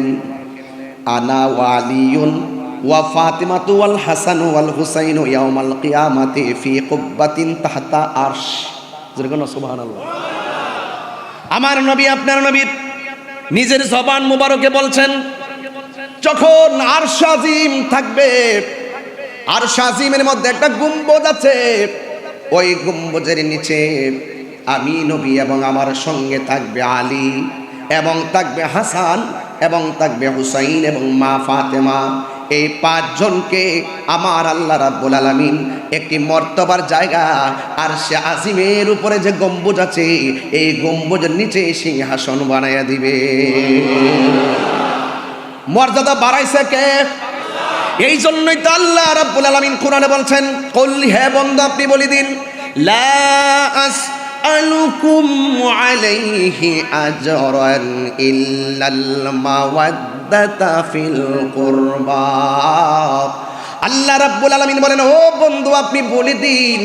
আনা ওয়ালিয়ুন ওয়া ফাতিমাতু ওয়াল হাসান ওয়াল হুসাইন ইয়াউমাল কিয়ামাতি ফি কুব্বাতিন তাহতা আরশ। যেরকম সুবহানাল্লাহ। আমার নবী আপনার নবীর নিজের জবান মোবারকে বলছেন, যখন আরশ আজিম থাকবে, আরশ আজিমের মধ্যে একটা গম্বুজ আছে, ওই গম্বুজের নিচে আমি নবী এবং আমার সঙ্গে থাকবে আলী এবং থাকবে হাসান এবং থাকবে হুসাইন এবং মা ফাতেমা। এই পাঁচজনকে আমার আল্লাহ রাব্বুল আলামিন একটি মর্তবার জায়গা আরশে আজিমের উপরে যে গম্বুজ আছে, এই গম্বুজের নিচে সিংহাসন বানাইয়া দিবে। মর্যাদা বাড়াইছে কে? এই জন্যই তো আল্লাহ রাব্বুল আলামিন কোরআনে বলছেন, কুল, হে বন্ধু আপনি বলে দিন, লা আসআলুকুম আলাইহি আজরান ইল্লাল মাওয়াদ্দাতা ফিল কুরবা। আল্লাহ রাব্বুল আলামিন বলেন, ও বন্ধু আপনি বলে দিন,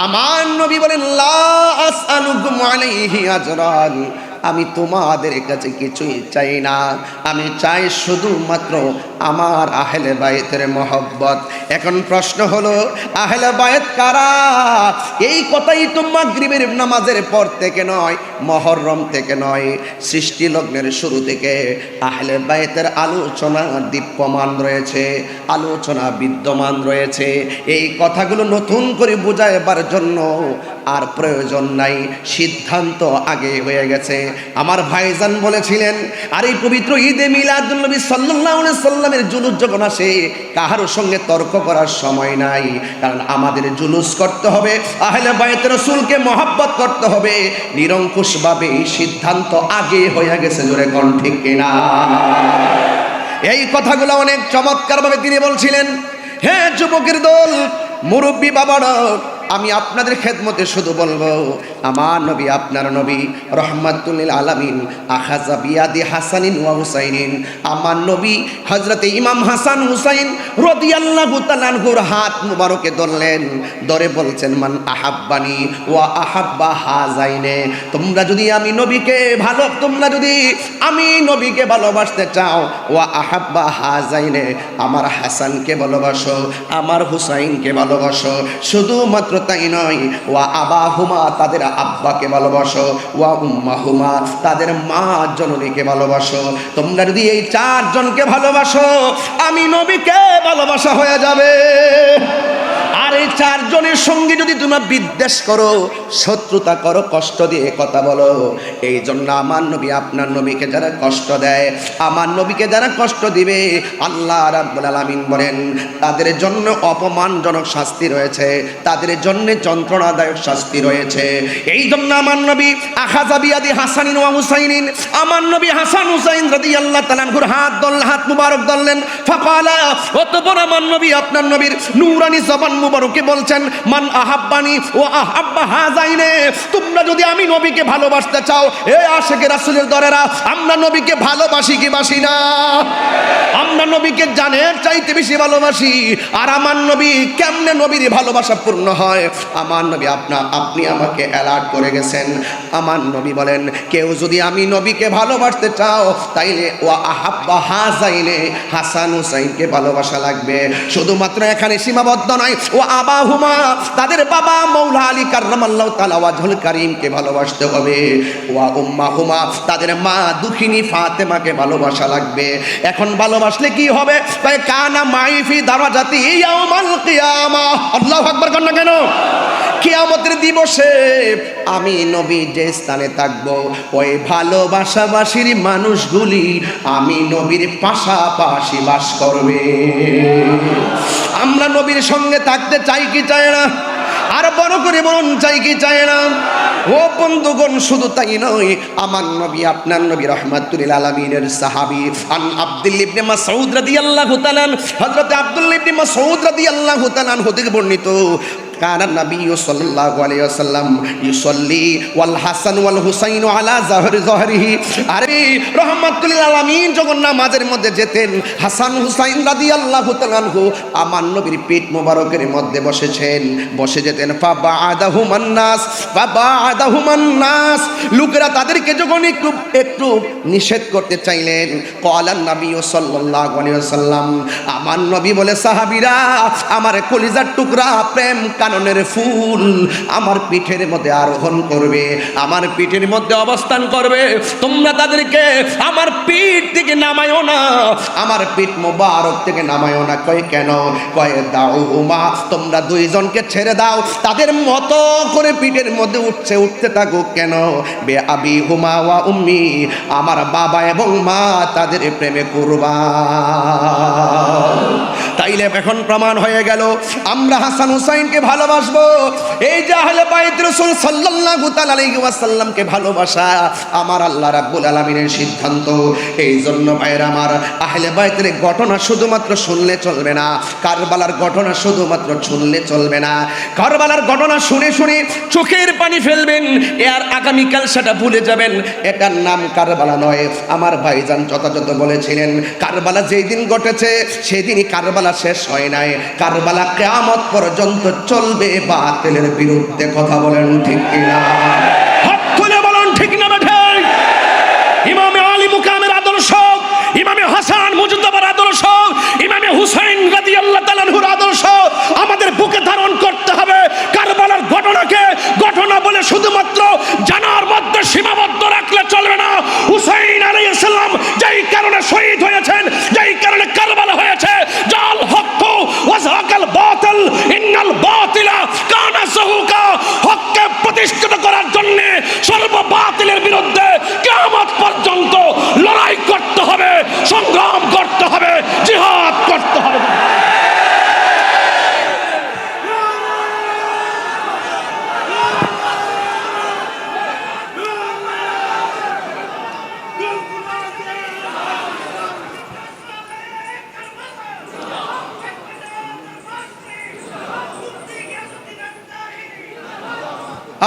আমার নবী বলেন, লা আসআলুকুম আলাইহি আজরান, আমি তোমাদের কাছে কিছুই চাই না, আমি চাই শুধুমাত্র আমার আহলে বায়তের মহব্বত। এখন প্রশ্ন হলো, আহলে বায়ত কারা? এই কথাই তো মাগরিবের নামাজের পর থেকে নয়, মুহররম থেকে নয়, সৃষ্টি লগ্নের শুরু থেকে আহলে বায়তের আলোচনা দীপ্যমান রয়েছে, আলোচনা বিদ্যমান রয়েছে। এই কথাগুলো নতুন করে বুঝাইবার জন্য আর প্রয়োজন নাই, সিদ্ধান্ত আগে হয়ে গেছে। আমার ভাইজান বলেছিলেন, আর এই পবিত্র ঈদে মিলাদুন নবী সাল্লাল্লাহু আলাইহি সাল্লামের জুলুস যখন আসে, কাহারও সঙ্গে তর্ক করার সময় নাই, কারণ আমাদের জুলুস করতে হবে, আহলে বায়তের রাসূলকে মহব্বত করতে হবে। নিরঙ্কুশভাবে সিদ্ধান্ত আগে হয়ে গেছে, জোরে কোন ঠিক কিনা? এই কথাগুলো অনেক চমৎকারভাবে তিনি বলছিলেন। হ্যাঁ যুবকের দল, মুরব্বী বাবারা, আমি আপনাদের খেদমতে শুধু বলবো, আমার নবী আপনার নবী রহমাতুল লিল আলামিন আখাযা বিয়াদি হাসানিন ওয়া হুসাইনিন, আমার নবী হযরতে ইমাম হাসান হুসাইন রাদিয়াল্লাহু তাআলা আনহুর হাত মুবারকে ধরলেন, ধরে বলছেন, মান আহাব্বানি ওয়া আহাব্বা হাযাইনে, তোমরা যদি আমি নবীকে ভালোবাসতে চাও, ওয়া আহাব্বা হাযাইনে, আমার হাসানকে ভালোবাসো, আমার হুসাইনকে ভালোবাসো, শুধুমাত্র তাই নয়, ওয়া আবাহুমা, তাদের আব্বাকে ভালোবাসো, ওয়া উম্মাহুমা, তাদের মা জননীকে ভালোবাসো। তোমরা যদি এই চারজনকে ভালোবাসো, আমি নবীকে ভালোবাসা হয়ে যাবে। আর এই চারজনের সঙ্গে যদি তোমরা বিদ্বেষ করো, শত্রুতা করো, কষ্ট দিয়ে কথা বলো, এই জন্য আমার নবী আপনার নবীকে যারা কষ্ট দেয়, আমার নবীকে যারা কষ্ট দিবে, আল্লাহ রাব্বুল আলামিন বলেন তাদের জন্য অপমানজনক শাস্তি রয়েছে, তাদের জন্য যন্ত্রণাদায়ক শাস্তি রয়েছে। এই জন্য আমার নবী আখাযা বিয়াদি হাসানিন ওয়া হুসাইনিন, আমার নবী হাসান হুসাইন রাদিয়াল্লাহু তাআলা আনহুর হাত মুবারক ধরলেন। ফাকালা, অতঃপর আমার নবী আপনার নবীর নূরানি জবান মুবারকে বলছেন, মান আহাব্বানি ওয়া আহাব্বা হাযাইনে, তোমরা যদি আমি নবীকে ভালোবাসতে চাও, এ আশিকে রাসূলের দরেরা, আমরা নবীকে ভালোবাসি কি বাসি না? আমরা নবীকে জানের চাইতে বেশি ভালোবাসি। আর আমার নবী কেমনে নবীর ভালোবাসা পূর্ণ হয়? আমার নবী আপনি আমাকে অ্যালার্ট করে গেছেন। আমার নবী বলেন, কেউ যদি আমি নবীকে ভালোবাসতে চাও, তাইলে ওয়া আহাব্বা হাযাইনে, হাসান হুসাইনকে ভালোবাসা লাগবে। শুধুমাত্র এখানে সীমাবদ্ধ নয়, ও আবাহুমা, তাদের বাবা মৌলা আলী কাররামাল্লাহু তাআলা ওয়াজহুল কারীমকে ভালোবাসতে হবে। ওয়া উম্মাহুমা, তাদের মা দুখিনী ফাতেমাকে ভালোবাসা লাগবে। এখন ভালোবাসলে কি হবে? তাই কানা মাইফি দারাজাতি ইয়াউমাল কিয়ামা, আল্লাহু আকবার কর না কেন? কিয়ামতের দিবসে আমি নবী যে স্থানে থাকবো, ওই ভালোবাসাবাসীর মানুষগুলি আমি নবীর পাশাপাশি বাস করবে। আমরা নবীর সঙ্গে থাকতে চাই কি চাই না? আর বড় করে বলুন, চাই কি চাই না? ও বন্ধুগণ, শুধু তাই নয়, আমার নবী আপনার নবী রাহমাতুল লিল আলামিনের সাহাবী আন আব্দুল্লাহ ইবনে মাসউদ রাদিয়াল্লাহু তাআলা, হযরত আব্দুল্লাহ ইবনে মাসউদ রাদিয়াল্লাহু তাআলা থেকে বর্ণিত, কানা নবী সাল্লাল্লাহু আলাইহি ওয়াসাল্লাম ইউসাল্লি ওয়াল হাসান ওয়াল হুসাইন আলা যহরিহি, আরে রাহমাতুল লিল আলামিন যখন নামাজের মধ্যে যেতেন, হাসান হুসাইন রাদিয়াল্লাহু তাআলা আনহু আমার নবীর পিঠ মোবারকের মধ্যে বসে যেতেন। ফাবাআদাহুমান নাস, লোকেরা তাদেরকে যখন একটু নিষেধ করতে চাইলেন, ক্বালান নবী সাল্লাল্লাহু আলাইহি ওয়াসাল্লাম, আমার নবী বলে, সাহাবীরা, আমার কলিজার টুকরা, প্রেম কাননের ফুল আমার পিঠের মধ্যে আরোহণ করবে, আমার পিঠের মধ্যে অবস্থান করবে, তোমরা তাদেরকে আমার পিঠ থেকে নামায়ও না, আমার পিঠ মোবারক থেকে নামায়ও না। কয় কেন? কয় দাউহুমা, তোমরা দুইজনকে ছেড়ে দাও, তাদের মতো করে পিঠের মধ্যে উঠতে থাকুক। কেন? বে আবি হুমা ওয়া উম্মি, আমার বাবা এবং মা তাদের প্রেমে কুরবান। তাইলে এখন প্রমাণ হয়ে গেল আমরা হাসান হুসাইনকে ভালোবাসবো। এই যে আহলে বাইত রাসূল সাল্লাল্লাহু তাআলা আলাইহি ওয়াসাল্লামকে ভালোবাসা আমার আল্লাহ রাব্বুল আলামিনের সিদ্ধান্ত। এই জন্য ভাইরা আমার, আহলে বাইতের ঘটনা শুধুমাত্র শুনলে চলবে না, কারবালার ঘটনা শুধুমাত্র শুনলে চলবে না। কারবালার ঘটনা শুনে শুনে চোখের পানি ফেলবেন, আর আগামীকাল সেটা ভুলে যাবেন। এটার নাম কারবালা নয়। আমার ভাইজান যথাযথ বলেছিলেন, কারবালা যেই দিন ঘটেছে সেদিনই কারবালা শেষ হয় নাই। কারবালা কিয়ামত পর্যন্ত চলবে বাতিলের বিরুদ্ধে। কথা বলেন ঠিক কিনা? হাত তুলে বলুন ঠিক না বেঠে? ইমামে আলী মুকামের আদর্শ, ইমামে হাসান মুজতবার আদর্শ, ইমামে হুসাইন রাদিয়াল্লাহু তাআলা আনহুর আদর্শ আমাদের বুকে ধারণ করতে হবে। কারবালার ঘটনাকে ঘটনা বলে শুধুমাত্র জানার মধ্যে সীমাবদ্ধ রাখলে চলবে না। হুসাইন আলাইহিস সালাম যেই কারণে শহীদ হয়েছেন, যেই কারণে কারবালা হয়েছে, জাল হক ওয়া যাকাল বাতিল ইন্নাল বাতিলা কানা যাহুকা, হককে প্রতিষ্ঠিত করার জন্য সর্ব বাতিলের বিরুদ্ধে কিয়ামত পর্যন্ত লড়াই করতে হবে, সংগ্রাম করতে হবে, জিহাদ করতে হবে।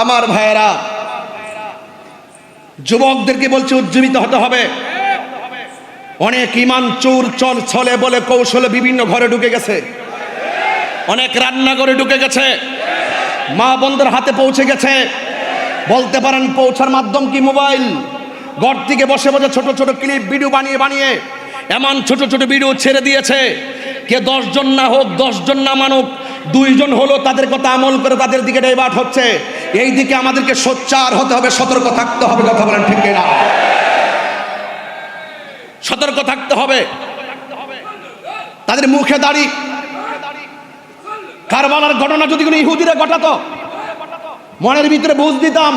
আমার ভাইয়েরা, যুবকদেরকে বলছে উজ্জীবিত হতে হবে। অনেক ইমান চোর চল ছলে বলে কৌশলে বিভিন্ন ঘরে ঢুকে গেছে, অনেক রান্নাঘরে ঢুকে গেছে, মা বোনদের হাতে পৌঁছে গেছে। বলতে পারেন পৌঁছার মাধ্যম কি? মোবাইল। ঘর থেকে বসে বসে ছোট ছোট ক্লিপ ভিডিও বানিয়ে বানিয়ে এমন ছোট ছোট ভিডিও ছেড়ে দিয়েছে, কে 10 জন না হোক, 10 জন না মানুক, 2 জন হলো তাদের কথা আমল করে তাদের দিকে ডাইভার্ট হচ্ছে। এই দিকে আমাদেরকে সোচ্চার হতে হবে, সতর্ক থাকতে হবে। কথা বলেন ঠিক কিনা? সতর্ক থাকতে হবে। তাদের মুখে দাড়ি। কারবালার ঘটনা যদি কোনো ইহুদিরা ঘটাতো, মনের ভিতরে বুঝ দিতাম।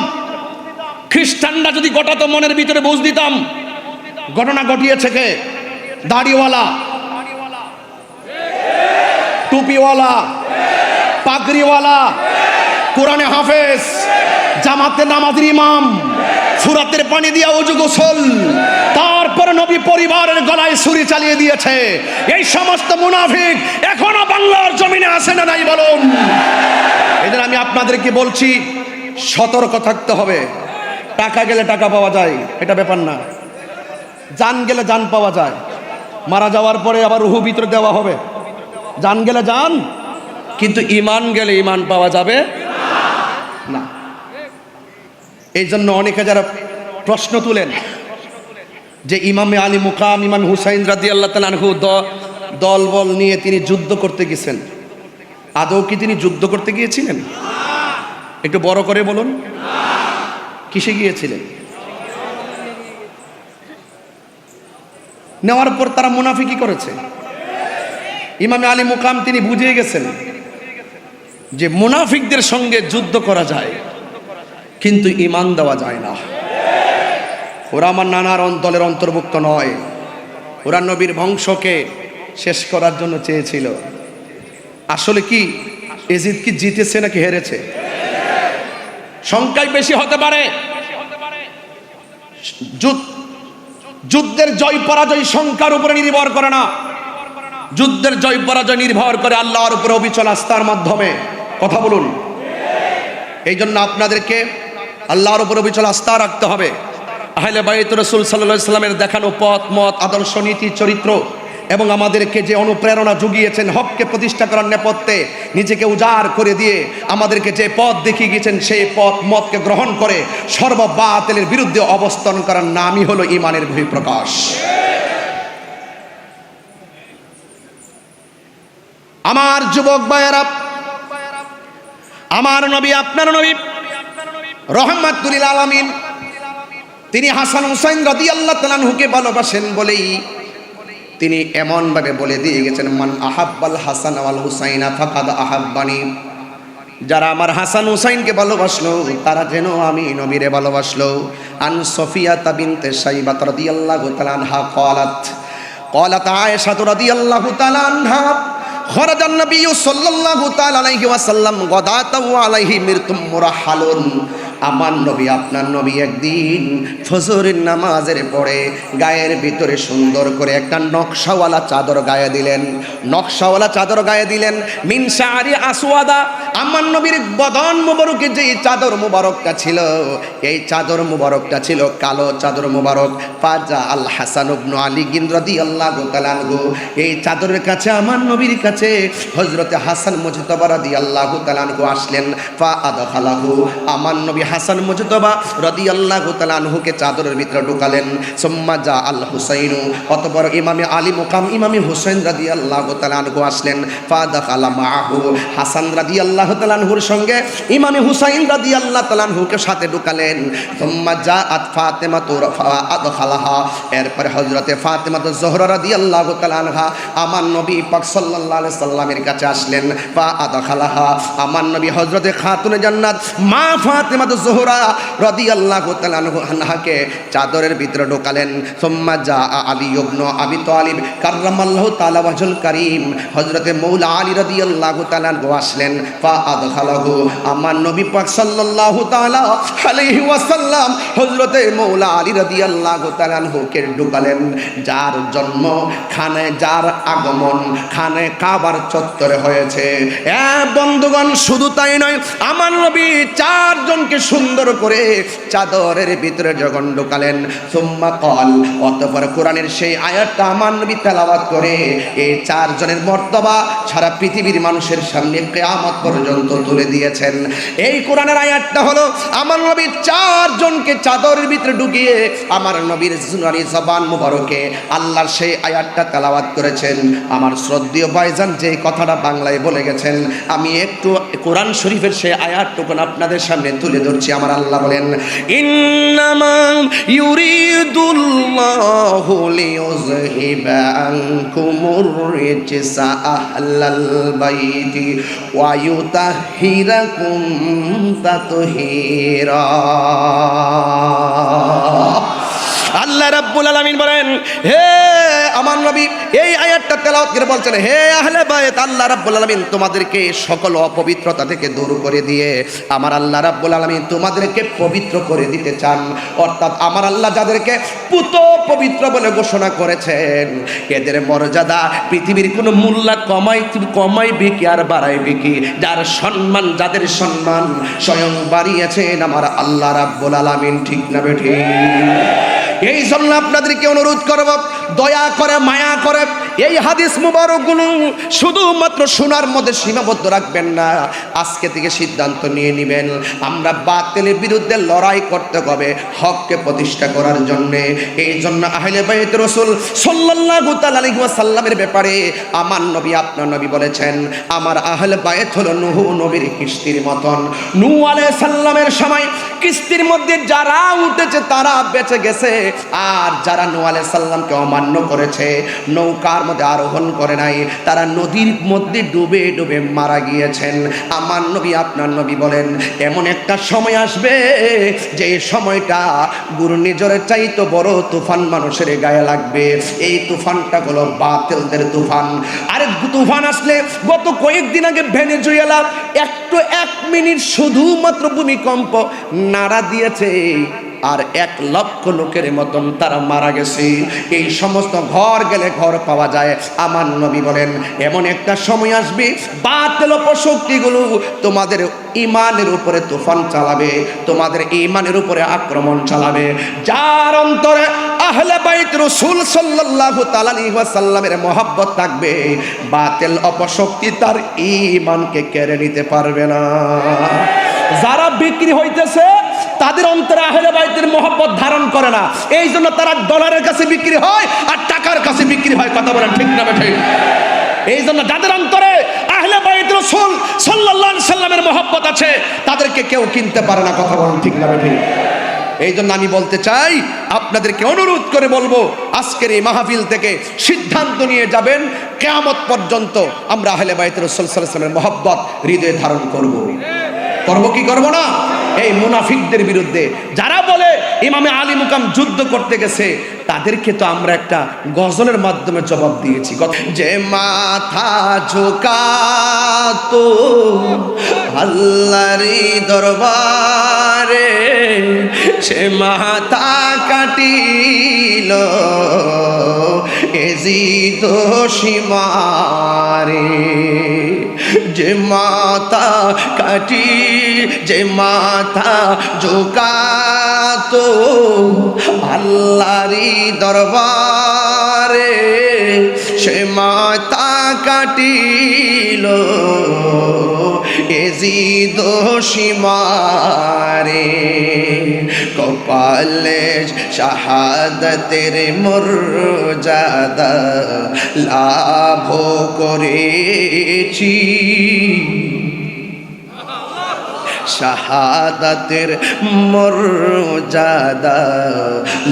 খ্রিস্টানরা যদি ঘটাতো, মনের ভিতরে বুঝ দিতাম। ঘটনা ঘটিয়েছে কে? দাড়িওয়ালা, টুপিওয়ালা, পাগড়িওয়ালা, কোরআনে হাফেজ, জামাতে নামাজের ইমাম, ফুরাতের পানি দিয়া ওযু গোসল, তারপরে নবী পরিবারের গলায় ছুরি চালিয়ে দিয়েছে। এই সমস্ত মুনাফিক এখনো বাংলার জমিনে আছে না নাই বলুন? এদের আমি আপনাদেরকে বলছি, সতর্ক থাকতে হবে। টাকা গেলে টাকা পাওয়া যায়, এটা ব্যাপার না। জান গেলে জান পাওয়া যায়। মারা যাওয়ার পরে আবার রুহু ভিতরে দেওয়া হবে। জান গেলে জান, কিন্তু ইমান গেলে ইমান পাওয়া যাবে না। এই জন্য অনেকে যারা প্রশ্ন তুলেন যে ইমামে আলী মুকাম, ইমাম হুসাইন রাদিয়াল্লাহু তাআলা আনহু দল বল নিয়ে তিনি যুদ্ধ করতে গেছেন, আদৌ কি তিনি যুদ্ধ করতে গিয়েছিলেন? একটু বড় করে বলুন, কিসে গিয়েছিলেন? নেওয়ার পর তারা মুনাফিকি করেছে। ইমামে আলী মুকাম তিনি বুঝিয়ে গেছেন যে মুনাফিকদের সঙ্গে যুদ্ধ করা যায়, কিন্তু ঈমান দেওয়া যায় না। ওরা আমার নানার দলের অন্তর্ভুক্ত নয়। ওরা নবীর বংশকে শেষ করার জন্য চেয়েছিল। আসলে কি এজিদ কি জিতেছে নাকি হেরেছে? সংখ্যায় বেশি হতে পারে। যুদ্ধের জয় পরাজয় সংখ্যার উপরে নির্ভর করে না। যুদ্ধের জয় পরাজয় নির্ভর করে আল্লাহর উপরে অবিচল আস্থার মাধ্যমে। কথা বলুন। এই জন্য আপনাদেরকে আল্লাহর উপরে অবিচল আস্থা রাখতে হবে। আহলে বাইত রাসূল সাল্লাল্লাহু আলাইহি সাল্লামের দেখানো পথ, মত, আদর্শ, নীতি, চরিত্র এবং আমাদেরকে যে অনুপ্রেরণা জুগিয়েছেন হককে প্রতিষ্ঠা করার নেপথ্যে নিজেকে উজাড় করে দিয়ে আমাদেরকে যে পথ দেখিয়ে গিয়েছেন, সেই পথ মতকে গ্রহণ করে সর্ববাতিলের বিরুদ্ধে অবস্থান করার নামই হলো ঈমানের বহিঃপ্রকাশ। আমার যুবক ভাইয়েরা, আমার নবী, আপনার নবী রহমাতুল লিল আলামিন, তিনি হাসান হুসাইন রাদিয়াল্লাহু তাআলা আনহুকে ভালোবাসেন বলেই তিনি এমন ভাবে বলে দিয়ে গেছেন, মান আহাব্বাল হাসান ওয়াল হুসাইনা ফাকাদ আহাব্বানি। যারা আমার হাসান হুসাইনকে ভালোবাসলো তারা যেন আমি নবীরে ভালোবাসলো। আন সফিয়া বিনতে সাইবা রাদিয়াল্লাহু তাআলা আনহা ক্বালাত আয়েশা রাদিয়াল্লাহু তাআলা আনহা খরাজান নবী সাল্লাল্লাহু তাআলা আলাইহি ওয়াসাল্লাম গাদাতাহু আলাইহি মিরতুম মুরাহালুন। আমার নবী আপনার নবী একদিন ফজরের নামাজের পরে গায়ের ভিতরে সুন্দর করে একটা নকশাওয়ালা চাদর গায়ে দিলেন, নকশাওয়ালা চাদর গায়ে দিলেন। মিন শাআরি আসওয়াদা, আমার নবীর বদন মুবারকে যে চাদর মুবারকটা ছিল, এই চাদর মুবারকটা ছিল কালো চাদর মুবারক। ফাজা আল হাসান ইবনে আলী রাদিয়াল্লাহু তাআলা আনহু, এই চাদরের কাছে আমার নবীর কাছে হযরতে হাসান মুজতবা রাদিয়াল্লাহু তাআলা আনহু আসলেন। ফা আদখালাহু, আমার নবী হাসান মুজতবা রাদিয়াল্লাহু তাআলা আনহুকে চাদরের ভিতরে ঢুকালেন। সুম্মা জা আল হুসাইন, অতঃপর ইমামে আলী মুকাম ইমামে হুসাইন রাদিয়াল্লাহু তাআলা আনহু আসলেন। ফা দাখালা মাআহু, হাসান রাদিয়াল্লাহু তাআলা আনহুর সঙ্গে ইমামে হুসাইন রাদিয়াল্লাহু তাআলা আনহুকে সাথে ঢুকালেন। সুম্মা জাআত ফাতেমা আদখালাহা, এরপরে হযরতে ফাতেমা জোহরা রাদিয়াল্লাহু তাআলা আনহা আমার নবী পাক সাল্লাল্লাহু আলাইহি সাল্লামের কাছে আসলেন। ফা আদখালাহা, আমার নবী হযরতে খাতুনে জান্নাত মা ফাতেমা জোহরা রাদিয়াল্লাহু তাআলা আনহাকে চাদরের ভিতরে ঢোকালেন। সুম্মা জাআ আলী ইবনে আবি তালিব কাররামাল্লাহু তাআলা ওয়াজহুল কারীম, হযরতে মৌলা আলী রাদিয়াল্লাহু তাআলা আনহু আসলেন। ফা আদখালাহু, আমার নবী পাক সাল্লাল্লাহু তাআলা আলাইহি ওয়াসাল্লাম হযরতে মৌলা আলী রাদিয়াল্লাহু তাআলা আনহুকে ঢোকালেন। যার জন্ম খানে, যার আগমন খানে কাবার চত্বরে হয়েছে। বন্ধুগণ, শুধু তাই নয়, আমার নবী চারজনকে সুন্দর করে চাদরের ভিতরে যখন ঢোকালেন। সুম্মা ক্বাল, অতঃপর কোরআনের সেই আয়াতটা আমার নবী তেলাওয়াত করে এই চারজনের মর্তবা সারা পৃথিবীর মানুষের সামনে কিয়ামত পর্যন্ত তুলে দিয়েছেন। এই কোরআনের আয়াতটা হলো আমার নবী চারজনকে চাদরের ভিতরে ঢুকিয়ে আমার নবীর জুনারি জবান মুবারকে আল্লাহর সেই আয়াতটা তেলাওয়াত করেছেন। আমার শ্রদ্ধেয় ভাইজান যে কথাটা বাংলায় বলে গেছেন, আমি একটু কোরআন শরীফের সেই আয়াতটুকু আপনাদের সামনে তুলে ধরছি। আমার আল্লাহ বলেন, ইন্নামা ইউরিদুল্লাহু লিইউযহিবা আনকুমুর রিজসা আহলাল বাইতি ওয়া ইউতাহহিরাকুম তাতহীরা। আল্লাহ রাব্বুল আলামিন বলেন, হে আমার নবী, এই আয়াতটা তেলাওয়াত করে বলছেন, হে আহলে বাইত, আল্লাহ রাব্বুল আলামিন তোমাদেরকে সকল অপবিত্রতা থেকে দূর করে দিয়ে আমার আল্লাহ রাব্বুল আলামিন তোমাদেরকে পবিত্র করে দিতে চান। অর্থাৎ আমার আল্লাহ যাদেরকে পুত পবিত্র বলে ঘোষণা করেছেন, এদের মর্যাদা পৃথিবীর কোনো মূল্য কমাইবে কি আর বাড়াইবে কি? যার সম্মান, যাদের সম্মান স্বয়ং বাড়িয়েছেন আমার আল্লাহ রাব্বুল আলামিন। ঠিক না বেঠিক? এই জন্য আপনাদেরকে অনুরোধ করব, দয়া করে মায়া করে এই হাদিস মুবারকগুলো শুধুমাত্র শোনার মধ্যে সীমাবদ্ধ রাখবেন না। আজকে থেকে সিদ্ধান্ত নিয়ে নেবেন, আমরা বাতিলের বিরুদ্ধে লড়াই করতে হবে হককে প্রতিষ্ঠা করার জন্য। এই জন্য আহলে বাইত রাসূল সাল্লাল্লাহু তাআলা আলাইহি ওয়াসাল্লামের ব্যাপারে আমার নবী, আপনার নবী বলেছেন, আমার আহলে বাইত হলো নূহ নবীর কিস্তির মতন। নূহ আলাইহিস সালামের সময় কিস্তির মধ্যে যারা উঠেছে তারা বেঁচে গেছে, আর যারা নূহ আলাইহিস সালামকে অমান্য করেছে, নৌকার মধ্যে আরোহণ করে নাই, তারা নদীর মধ্যে ডুবে ডুবে মারা গিয়েছেন। আমার নবী, আপনার নবী বলেন, এমন একটা সময় আসবে যে সময়টা ঘূর্ণিঝড়ের চাইতে বড় তুফান মানুষের গায়ে লাগবে। এই তুফানটা হলো বাতিলদের তুফান। আর তুফান আসলে গত কয়েকদিন আগে ভেনেজুয়েলা একটু 1 মিনিট শুধুমাত্র ভূমিকম্প নাড়া দিয়েছে, আর 1 লক্ষ লোকের মতন তারা মারা গেছে। এই সমস্ত ঘর গেলে ঘর পাওয়া যায়। আমার নবী বলেন, এমন একটা সময় আসবে বাতিল অপশক্তিগুলো তোমাদের ঈমানের উপরে তুফান চালাবে, তোমাদের ঈমানের উপরে আক্রমণ চালাবে। যার অন্তরে আহলে বাইত রাসূল সাল্লাল্লাহু তাআলা আলাইহি ওয়াসাল্লামের মহব্বত থাকবে, বাতিল অপশক্তি তার ঈমানকে কেড়ে নিতে পারবে না। যারা বিক্রি হইতেছে তাদের অন্তরে আহলে বাইতের মহব্বত ধারণ করে না, এই জন্য তারা ডলারের কাছে বিক্রি হয় আর টাকার কাছে বিক্রি হয়। কথা বলেন ঠিক না বেঠিক? এই জন্য যাদের অন্তরে আহলে বাইত রাসূল সাল্লাল্লাহু আলাইহি সাল্লামের মহব্বত আছে, তাদেরকে কেউ কিনতে পারে না। কথা বলেন ঠিক না বেঠিক? এই জন্য আমি বলতে চাই, আপনাদেরকে অনুরোধ করে বলবো, আজকের এই মাহফিল থেকে সিদ্ধান্ত নিয়ে যাবেন, কিয়ামত পর্যন্ত আমরা আহলে বাইত রাসূল সাল্লাল্লাহু আলাইহি সাল্লামের মহব্বত হৃদয়ে ধারণ করব। করব কি করব না? এই মুনাফিকদের বিরুদ্ধে যারা বলে ইমামে আলী মুকাম যুদ্ধ করতে গেছে, তাদেরকে তো আমরা একটা গজলের মাধ্যমে জবাব দিয়েছি। যে মাথা ঝুকাতো আল্লাহরি দরবারে, সে মাথা কাটিল এজিদ সীমারে। যে মাথা যে মাথা ঝুকাতো আল্লাহরি দরবারে, সে মাথা কাটিল এজিদ সীমারে। কপালে শাহাদাতের মর্যাদা লাভ করেছি, শাহাদাতের মর্যাদা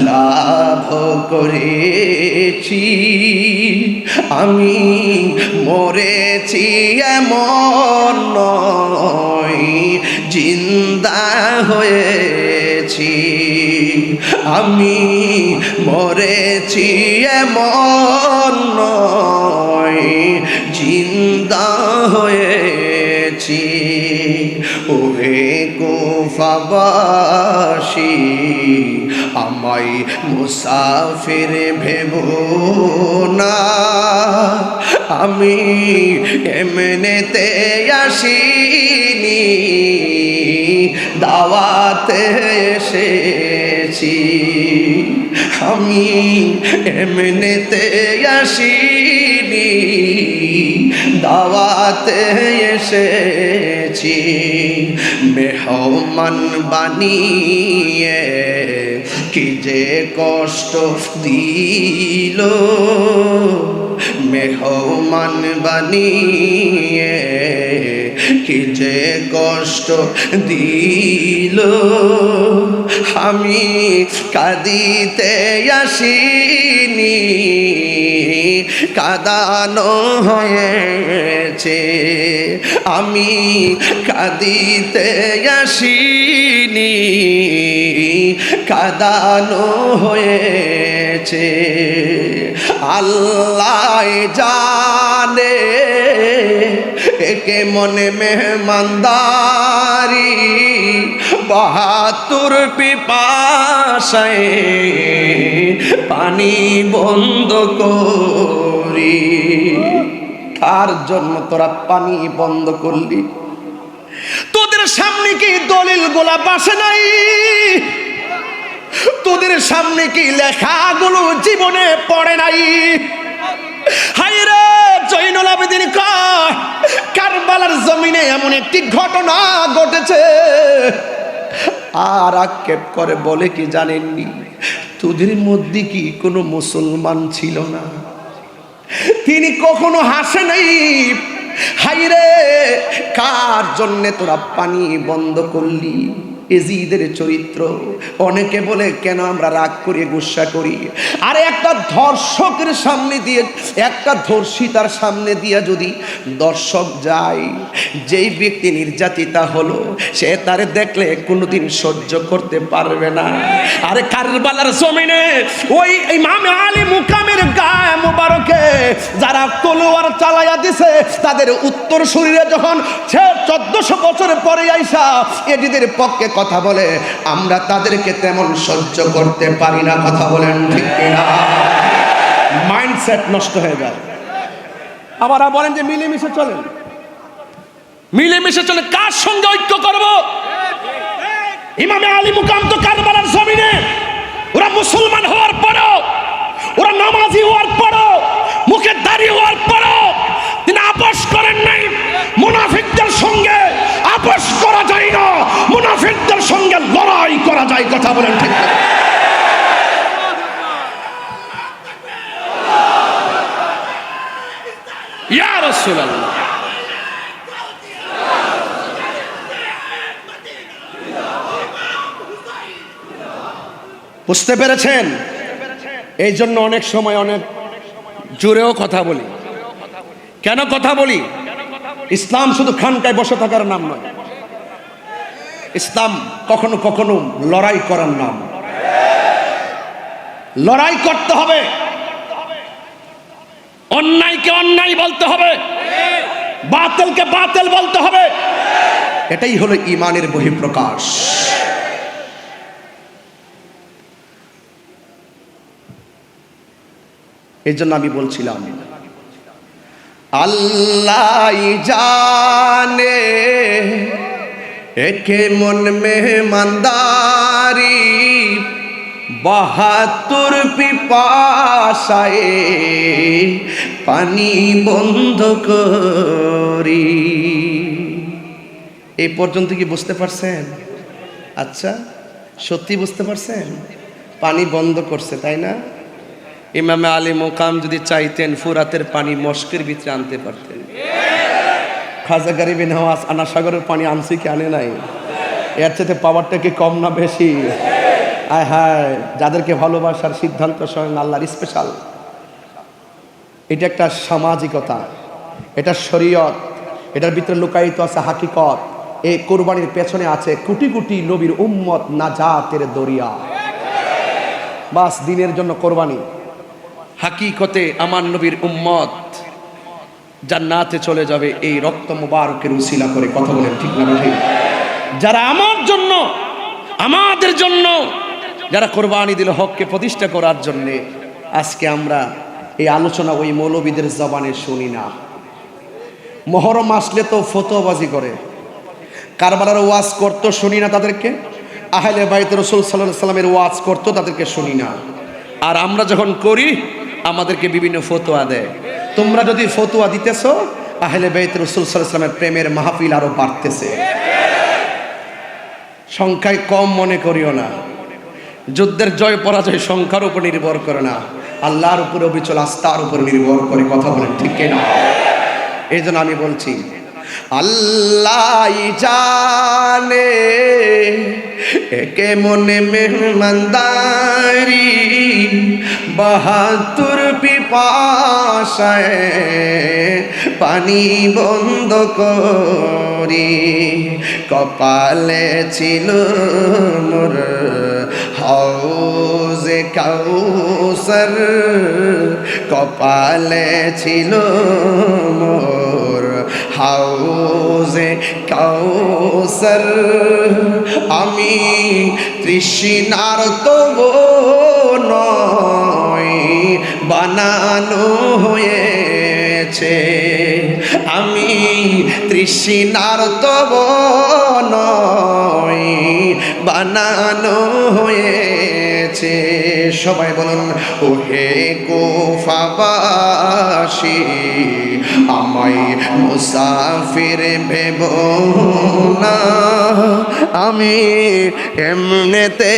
লাভ করেছি। আমি মরেছি এমন নয়, জিন্দা হয়েছি। আমি মরেছি এমন নয়, জিন্দা হয়েছি। ওহে কুফাবাসী, আমায় মুসাফির ভেবো না। আমি এমনেতে আসিনি, দাওয়াতে এসেছি। আমি এমনেতে আসিনি, দাওয়াতে এসেছি। মেহমান বানিয়ে কি যে কষ্ট দিল, মেহমান বানিয়ে কি যে কষ্ট দিল। আমি কাঁদিতে আসিনি, কাঁদানো হয়েছে। আমি কাঁদিতে আসিনি, কাঁদানো হয়েছে। আল্লাহ জানে একে মনে মেহমানদারি, ৭২ পিপাসায় পানি বন্ধ করি। কার জন্য তোরা পানি বন্ধ করলি? তোদের সামনে কি দলিল গোলা বাসে নাই? তোদের সামনে কি লেখাগুলো জীবনে পড়ে নাই? হায়রে জয়নুল আবেদিন কয়, কারবালার জমিনে এমন একটি ঘটনা ঘটেছে। আর আক্ষেপ করে বলে কি জানেননি, তোদের মধ্যে কি কোনো মুসলমান ছিল না? তিনি কখনো হাসে নাই। হায়রে কার জন্য তোরা পানি বন্ধ করলি? এজিদের চরিত্র। অনেকে বলে কেন আমরা রাগ করি, গুসা করি। আরে একটা ধর্ষকের সামনে দিয়ে, একটা ধর্ষিতার সামনে দিয়ে যদি দর্শক যায়, যেই ব্যক্তি নির্যাতিতা হলো, সে তারে দেখলে কোনোদিন সহ্য করতে পারবে না। আরে কারবালার জমিনে ওই ইমামে আলী মুকামের গায়ে মোবারকে যারা তলোয়ার চালাইয়া দিছে, তাদের উত্তর শরীরে যখন 1400 বছর পরে আইসা এজিদের পক্ষে কথা বলে, আমরা তাদেরকে তেমন সহ্য করতে পারি না। কথা বলেন ঠিক কিনা? মাইন্ডসেট নষ্ট হয়ে যায়। আবার বলেন যে মিলেমিশে চলেন, মিলেমিশে চলে। কার সঙ্গে ঐক্য করব? ইমামে আলী মুকাম তো কারবালার জমিনে, ওরা মুসলমান হওয়ার পরও, ওরা নামাজি হওয়ার পরও, মুখে দাড়ি হওয়ার পরও তিনি আপোষ করেন নাই। মুনাফিকদের সঙ্গে আপোষ করা যায় না, মুনাফিকদের সঙ্গে লড়াই করা যায়। কথা বলেন ঠিক? ইয়া রাসূলুল্লাহ, বুঝতে পেরেছেন? এই জন্য অনেক সময় অনেক জোরেও কথা বলি। কেন কথা বলি? ইসলাম শুধু খানকায় বসে থাকার নাম নয়, ইসলাম কখনো কখনো লড়াই করার নাম। লড়াই করতে হবে, অন্যায়কে অন্যায় বলতে হবে, বাতিলকে বাতিল বলতে হবে। এটাই হলো ঈমানের বহিঃপ্রকাশ। এই জন্য আমি বলছিলাম, আল্লাহ জানে একে মন মেহমানদারি, 72 পিপাসায় পানি বন্ধ করি। এই পর্যন্ত কি বুঝতে পারছেন? আচ্ছা, সত্যি বুঝতে পারছেন? পানি বন্ধ করছে, তাই না? ইমামে আলী মোকাম যদি চাইতেন ফুরাতের পানি মস্কের ভিতরে আনতে পারতেন। খাজা গরিবে নওয়াজ আনা সাগরের পানি আনছে কি আনে নাই? এর চাইতে পাওয়ারটা কি কম না বেশি? আয় হায়, যাদেরকে ভালোবাসার সিদ্ধান্ত স্বয়ং আল্লাহর স্পেশাল। এটা একটা সামাজিকতা, এটা শরীয়ত, এটার ভিতরে লুকায়িত আছে হাকিকত। এই কোরবানির পেছনে আছে কোটি কোটি নবীর উম্মত নাজাতের দরিয়া। বাস দিনের জন্য কোরবানি। হাকিকতে আমার নবীর উম্মত জান্নাতে চলে যাবে এই রক্ত মুবারকের উসিলা করে। কথা বলেন ঠিক না ঠিক? যারা আমার জন্য, আমাদের জন্য যারা কোরবানি দিল হককে প্রতিষ্ঠা করার জন্য, আজকে আমরা এই আলোচনা ওই মৌলবীদের জবানে শুনি না। মহরম আসলে তো ফতোয়াবাজি করে, কারবালার ওয়াজ করতো শুনি না তাদেরকে, আহলে বাইত রাসূল সাল্লাল্লাহু আলাইহি সাল্লামের ওয়াজ করতো তাদেরকে শুনি না। আর আমরা যখন করি আমাদেরকে বিভিন্ন ফতোয়া দেয়। তোমরা যদি ফতোয়া দিতেছো, আহলে বাইত রাসূল সাল্লাল্লাহু আলাইহি সাল্লামের প্রেমের মাহফিল আরো বাড়তেছে। সংখ্যায় কম মনে করিও না। যুদ্ধের জয় পরাজয় সংখ্যার উপর নির্ভর করে না, আল্লাহর উপরে অবিচল আস্থার উপর নির্ভর করে। কথা বলেন ঠিক কিনা? এই জন্য আমি বলছি, আল্লাহ জানে একে মনে মেহমানদারি, 72 পিপাসায় পানি বন্ধ করি। কপালে ছিল মোর হাউজে কাউসার, কপালে ছিল মোর হাউজে কাউসার। আমি তৃষ্ণার তবু নয় বানানো হয়েছে, আমি তৃষ্ণার তবু নয় বানানো হয়েছে। সবাই বলুন, ওহে কুফাবাসী আমায় মুসাফির ভেব না, আমি এমনেতে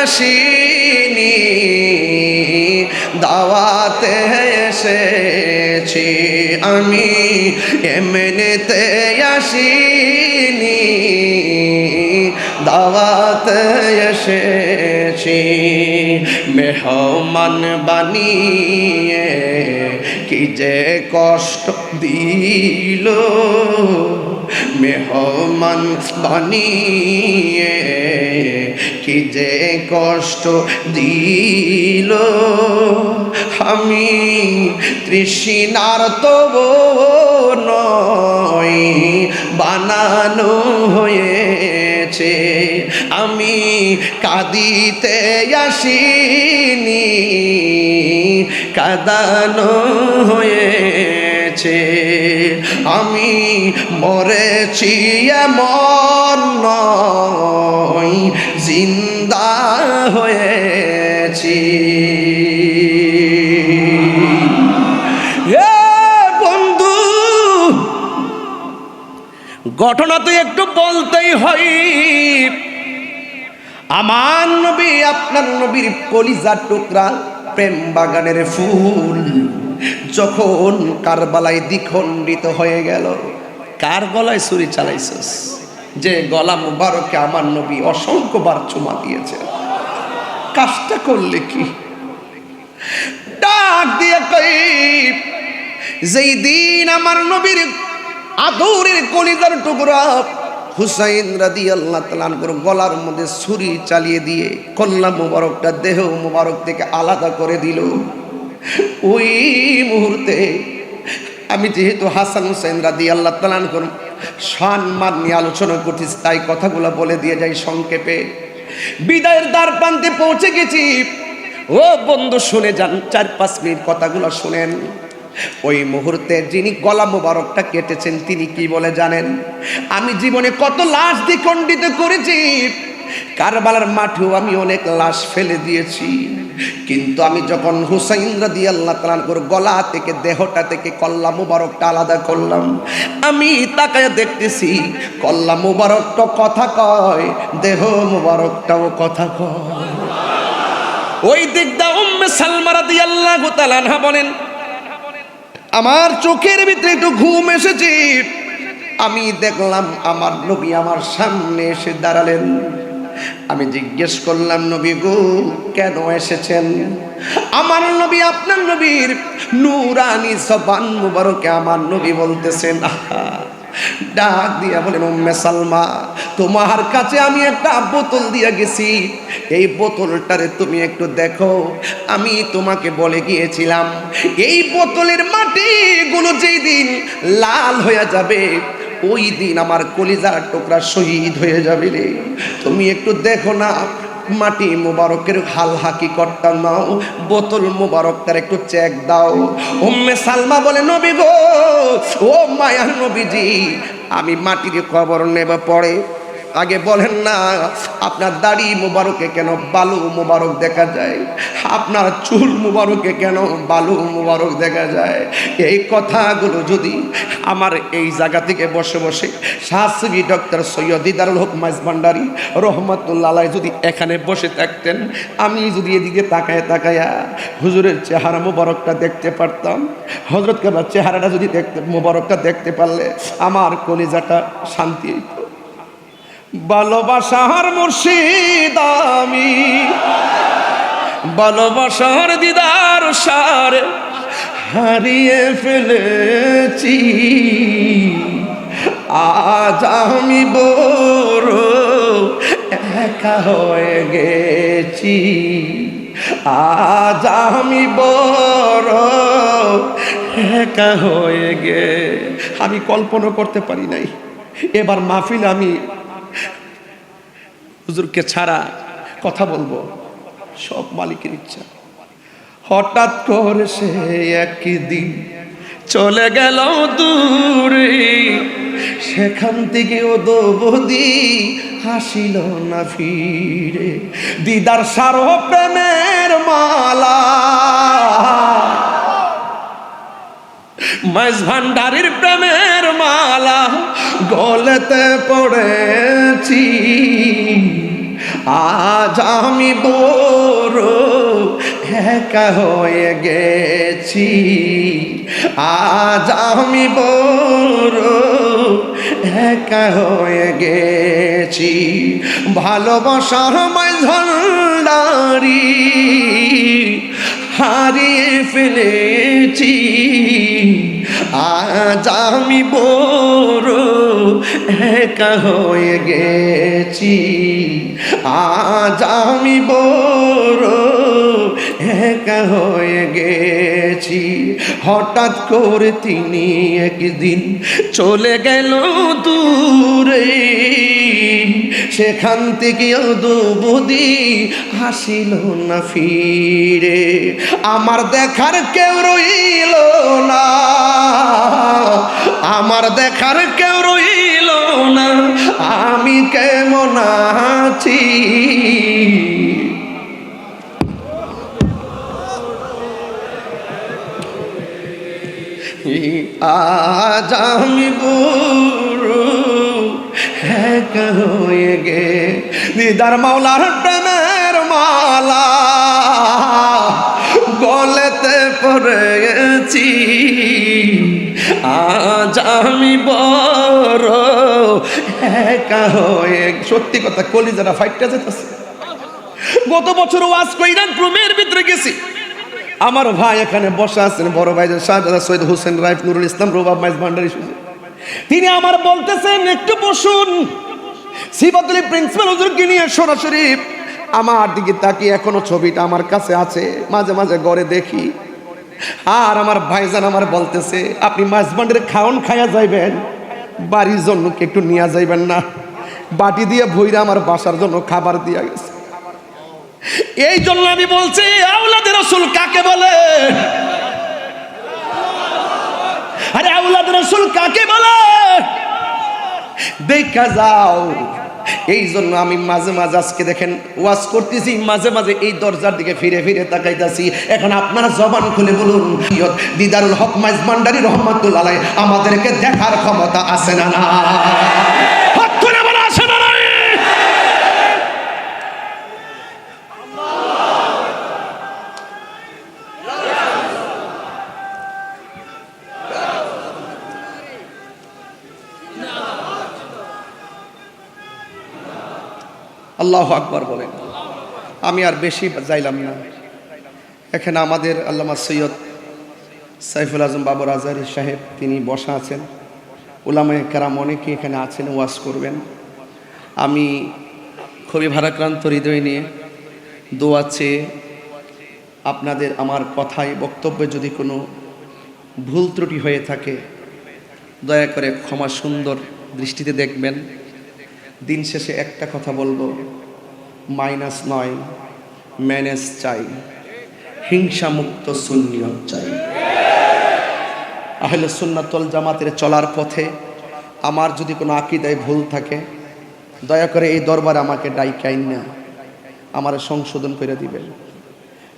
আসিনি দাওয়াতে এসেছি, আমি এমনেতে আসিনি দাওয়াতে এসেছি। মেহমান বানিয়ে কি যে কষ্ট দিল, মেহমান বানিয়ে কি যে কষ্ট দিল। আমি তৃষ্ণার তবু নয় বানানো হয়েছে, আমি কাঁদিতে আসিনি কাঁদানো হয়েছে। আমি মরেছি এমন নয়, জিন্দা হয়েছি। বন্ধু, ঘটনা তো একটু বলতেই হয়। আমার নবী আপনার নবীর কলিজার টুকরা প্রেম বাগানের ফুল যখন কারবালায় দ্বিখণ্ডিত হয়ে গেল। কার গলায় ছুরি চালাইছস? যে গলা মুবারকে আমার নবী অসংখ্যবার চুমা দিয়েছে। কাজটা করলে কি? ডাক দিয়ে কই, যেই দিন আমার নবীর আদরের কলিজার টুকরা হুসাইন রাদিয়াল্লাহু তাআলা আনহুর গলার মধ্যে ছুরি চালিয়ে দিয়ে কল্লা মুবারকটা দেহ মুবারক থেকে আলাদা করে দিল। ওই মুহূর্তে আমি যেহেতু হাসান হুসাইন রাদিয়াল্লাহু তাআলা আনহুর সম্মান নিয়ে আলোচনা করতেছি, তাই কথাগুলো বলে দিয়ে যাই সংক্ষেপে। বিদায়ের দ্বার প্রান্তে পৌঁছে গেছি। ও বন্ধু শুনে যান, 4-5 মিনিট কথাগুলো শুনেন। ওই মুহূর্তে যিনি গলা মোবারকটা কেটেছেন তিনি কি বলে জানেন? আমি জীবনে কত লাশ দ্বিখণ্ডিত করেছি, কারবালার মাঠেও আমি অনেক লাশ ফেলে দিয়েছি, কিন্তু আমি যখন হুসাইন রাদিয়াল্লাহু তাআলা আনহুর গলা থেকে দেহটা থেকে কল্লা মোবারকটা আলাদা করলাম, আমি তাকায় দেখতেছি কল্লা মোবারকটা কথা কয়, দেহ মোবারকটাও কথা কয়। ওই দিকটা উম্মে সালমা রাদিয়াল্লাহু তাআলা আনহা বলেন, আমার চোখের ভিতরে একটু ঘুম এসেছে, আমি দেখলাম আমার নবী আমার সামনে এসে দাঁড়ালেন। আমি জিজ্ঞেস করলাম, নবী গো কেন এসেছেন? আমার নবী আপনার নবীর নূরানি জবান মুবারকে আমার নবী বলতেছেন, আহা, ডাক দিয়া বলেন, উম্মে সালমা তোমার কাছে আমি একটা বোতল দিয়ে গেছি, এই বোতলটারে তুমি একটু দেখো। আমি তোমাকে বলে গিয়েছিলাম এই বোতলের মাটিগুলো যেই দিন লাল হয়ে যাবে ওই দিন আমার কলিজার টুকরা শহীদ হয়ে যাবে রে। তুমি একটু দেখো না, মাটি মুবারকের হাল হাকিকতটা নাও, বোতল মুবারকটার একটু চেক দাও। উম্মে সালমা বলে, নবী গো, ও মায়ার নবীজি, আমি মাটির খবর নেব পরে, আগে বলেন না আপনার দাড়ি মুবারকে কেন বালু মুবারক দেখা যায়, আপনার চুল মুবারকে কেন বালু মুবারক দেখা যায়। এই কথাগুলো যদি আমার এই জায়গা থেকে বসে বসে শাহসুবি ডক্টর সৈয়দ দিদারুল হক মাইজভান্ডারী রহমাতুল্লাহ আলাইহি যদি এখানে বসে থাকতেন, আমি যদি এদিকে তাকায় তাকায়া হুজুরের চেহারা মুবারকটা দেখতে পারতাম, হযরত কেবলার চেহারাটা যদি দেখতে মুবারকটা দেখতে পারলে আমার কলিজাটা শান্তি হইত। ভালোবাসার মুর্শিদ আমি, ভালোবাসার দিদার সারে হারিয়ে ফেলেছি, আজ আমি বড় একা হয়ে গেছি, আজ আমি বড় একা হয়ে গে। আমি কল্পনা করতে পারি নাই এবার মাহফিল আমি হুজুরকে ছাড়া কথা বলবো, সব মালিকের ইচ্ছা। হঠাৎ করে সে একদিন চলে গেল দূরে, সেখান থেকে ও দৌবদি হাসিল না ফিরে। দিদার সারো প্রেমের মালা, মাইজভান্ডারীর প্রেমের মালা গলেতে পড়েছি, আজ আমি বড় একা হয়ে গেছি, আজ আমি বড় একা হয়ে গেছি। ভালোবাসার মাইজভান্ডারী হারিয়ে ফেলেছি, আজ আমি বড় একা হয়ে গেছি, আজ আমি বড় একা হয়ে গেছি। হঠাৎ করে তিনি একদিন চলে গেল দূরে, সেখান থেকে দৌবদি হাসিল না ফিরে। আমার দেখার কেউ রইল না, আমার দেখার কেউ রইল না, আমি কেমন আছি। আজ আমি বুড়ো একা হয়ে গে। দিদার মাওলার প্রেমের মালা গলেতে পড়েছি, আজ আমি বড় একা হয়ে। সত্যি কথা, কলিজারা ফাইটটা যেতেছে। গত বছর ওয়াজ কইরান রুমের ভিতরে গেছি, আমার ভাই এখানে বসা আছেন, বড় ভাই শাহজাদা সৈয়দ হোসেন রাইফ নুরুল ইসলাম রুবাব মাইজভান্ডারী, তিনি আমার বলতেছেন একটু বসুন। সিফাতুল প্রিন্সিপাল হুজুরকে নিয়ে সরাসরি আমার দিকে তাকিয়ে এখনো ছবিটা আমার কাছে আছে, মাঝে মাঝে ঘরে দেখি। আর আমার ভাইজান আমার বলতেছে, আপনি মাঝবান্ডের খাওন খাইয়া যাইবেন, বাড়ির জন্য কি একটু নিয়ে যাইবেন না? বাটি দিয়ে ভইরা আমার বাসার জন্য খাবার দিয়া গেছে। এই জন্য আমি বলছি, আওলাদের রাসূল কাকে বলে? আরে আওলাদের রাসূল কাকে বলে? দেখা যাও। এই জন্য আমি মাঝে মাঝে আজকে দেখেন ওয়াজ করতেছি, মাঝে মাঝে এই দরজার দিকে ফিরে ফিরে তাকাইতাছি। এখন আপনারা জবান খুলে বলুন, দিদারুল হক মাইজভান্ডারী রহমাতুল্লাহ আলাইহি আমাদেরকে দেখার ক্ষমতা আছে না না? হাত তুলে বলা আছে না নাই? আল্লাহু আকবার বলেন। আমি আর বেশি যাইলাম না। এখানে আমাদের আল্লামা সৈয়দ সাইফুল আজম বাবর আজহারী সাহেব তিনি বসা আছেন, উলামায়ে কেরাম অনেকে এখানে আছেন, ওয়াজ করবেন। আমি খুবই ভারাক্রান্ত হৃদয় নিয়ে দোয়া চেয়ে আপনাদের আমার কথায় বক্তব্যে যদি কোনো ভুল ত্রুটি হয়ে থাকে দয়া করে ক্ষমা সুন্দর দৃষ্টিতে দেখবেন। দিন শেষে একটা কথা বলবো, মাইনাস নয়, ম্যানেজ চাই, হিংসা মুক্ত সুন্নিয়ত চাই। আহলে সুন্নাত ওয়াল জামাতের চলার পথে আমার যদি কোনো আকীদায় ভুল থাকে দয়া করে এই দরবারে আমাকে ডাইকাইন না, আমার সংশোধন করে দিবেন।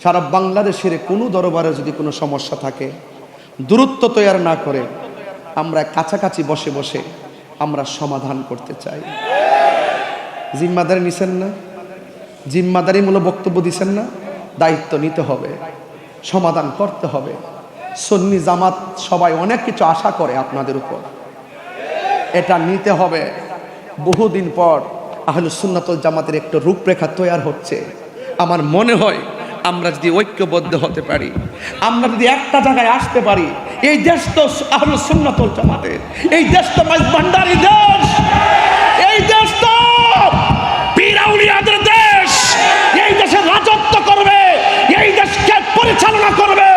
সারা বাংলাদেশের কোনো দরবারে যদি কোনো সমস্যা থাকে দূরত্ব তৈরি না করে আমরা কাছাকাছি বসে বসে আমরা সমাধান করতে চাই। জিম্মাদারি নিছেন না? জিম্মাদারিমূলক বক্তব্য দিছেন না? দায়িত্ব নিতে হবে, সমাধান করতে হবে। সুন্নি জামাত সবাই অনেক কিছু আশা করে আপনাদের উপর, এটা নিতে হবে। বহুদিন পর আহলুস সুন্নাত ওয়াল জামাতের একটা রূপরেখা তৈরি হচ্ছে। আমার মনে হয় আমরা যদি ঐক্যবদ্ধ হতে পারি, আমরা যদি একটা জায়গায় আসতে পারি, এই দেশ তো আহলুস সুন্নাত ওয়াল জামাতের, এই দেশ তো মাইজভান্ডারী দেশ, এই দেশ তো পীর আউলিয়াদের দেশ। এই দেশে রাজত্ব করবে, এই দেশকে পরিচালনা করবে,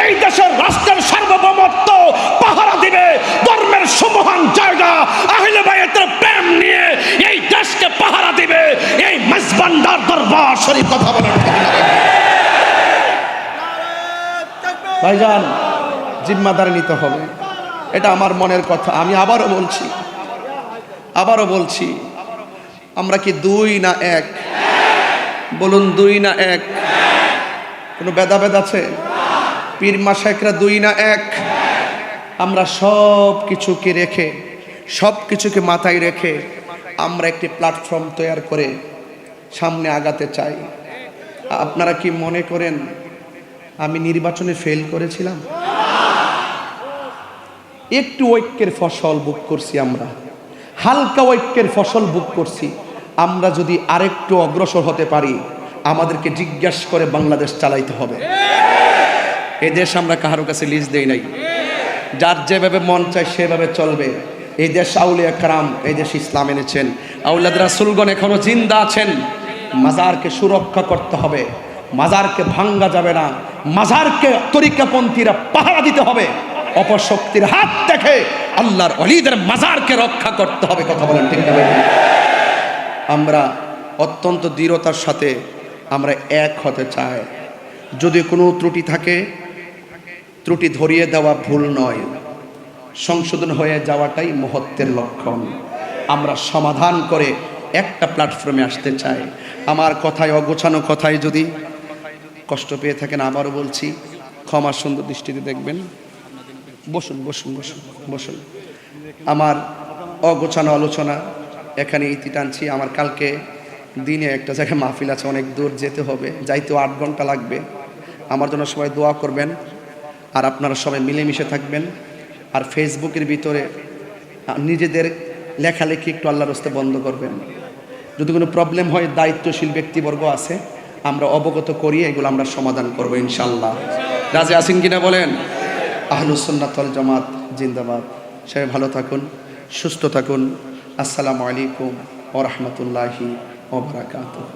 এই দেশের রাষ্ট্রের সার্বভৌমত্ব পাহারা দিবে ধর্মের সুমহান জায়গা আহলে বায়াতের প্রেম নিয়ে এই দেশকে পাহারা দিবে এই মাইজভান্ডার দরবার শরীফ। কথা বলেন ঠিক না? ভাইজান, জিম্মাদারি নিতে হবে, এটা আমার মনের কথা। আমি আবারও বলছি, আমরা কি দুই না এক? বলুন, দুই না এক? কোনো ভেদাভেদ আছে? পীর মাশায়েখরা দুই না এক? আমরা সব কিছুকে রেখে, সব কিছুকে মাথায় রেখে আমরা একটি প্ল্যাটফর্ম তৈরি করে সামনে আগাতে চাই। আপনারা কি মনে করেন আমি নির্বাচনে ফেল করেছিলাম? একটু ঐক্যের ফসল বুক করছি, আমরা হালকা ঐক্যের ফসল বুক করছি। আমরা যদি আরেকটু অগ্রসর হতে পারি আমাদেরকে জিজ্ঞাসা করে বাংলাদেশ চালাইতে হবে। এই দেশ আমরা কারো কাছে লিজ দেই নাই, যার যেভাবে মন চায় সেভাবে চলবে। এই দেশ আউলিয়া কেরাম, এই দেশ ইসলাম এনেছেন, আউলাদ রাসূলগণ এখনো জিন্দা আছেন। মাজারকে সুরক্ষা করতে হবে, মাজারকে ভাঙ্গা যাবে না, মাজারকে তরিকাপন্থীরা পাহারা দিতে হবে। অপশক্তির হাত থেকে আল্লাহর ওলিদের মাজারকে রক্ষা করতে হবে। কথা বলেন ঠিক না? আমরা অত্যন্ত দৃঢ়তার সাথে আমরা এক হতে চাই। যদি কোনো ত্রুটি থাকে, ত্রুটি ধরিয়ে দেওয়া ভুল নয়, সংশোধন হয়ে যাওয়াটাই মহত্বের লক্ষণ। আমরা সমাধান করে একটা প্ল্যাটফর্মে আসতে চাই। আমার কথায়, অগোছানো কথায় যদি কষ্ট পেয়ে থাকেন আবারও বলছি, ক্ষমা সুন্দর দৃষ্টিতে দেখবেন। বসুন বসুন বসুন বসুন। আমার অগোছানো আলোচনা এখানে ইতি টানছি। আমার কালকে দিনে একটা জায়গায় মাহফিল আছে, অনেক দূর যেতে হবে, যাইতেও 8 ঘন্টা লাগবে। আমার জন্য সবাই দোয়া করবেন, আর আপনারা সবাই মিলেমিশে থাকবেন। আর ফেসবুকের ভিতরে নিজেদের লেখালেখি একটু আল্লাহর রাস্তায় বন্ধ করবেন। যদি কোনো প্রবলেম হয় দায়িত্বশীল ব্যক্তিবর্গ আছে, আমরা অবগত করিয়ে এগুলো আমরা সমাধান করবো ইনশাল্লাহ। রাজি আছেন কিনা বলেন? আহলুস সুন্নাত ওয়াল জামাত জিন্দাবাদ। সবাই ভালো থাকুন, সুস্থ থাকুন। আসসালামু আলাইকুম। ওয়া রাহমাতুল্লাহি ওয়া বারাকাতুহু।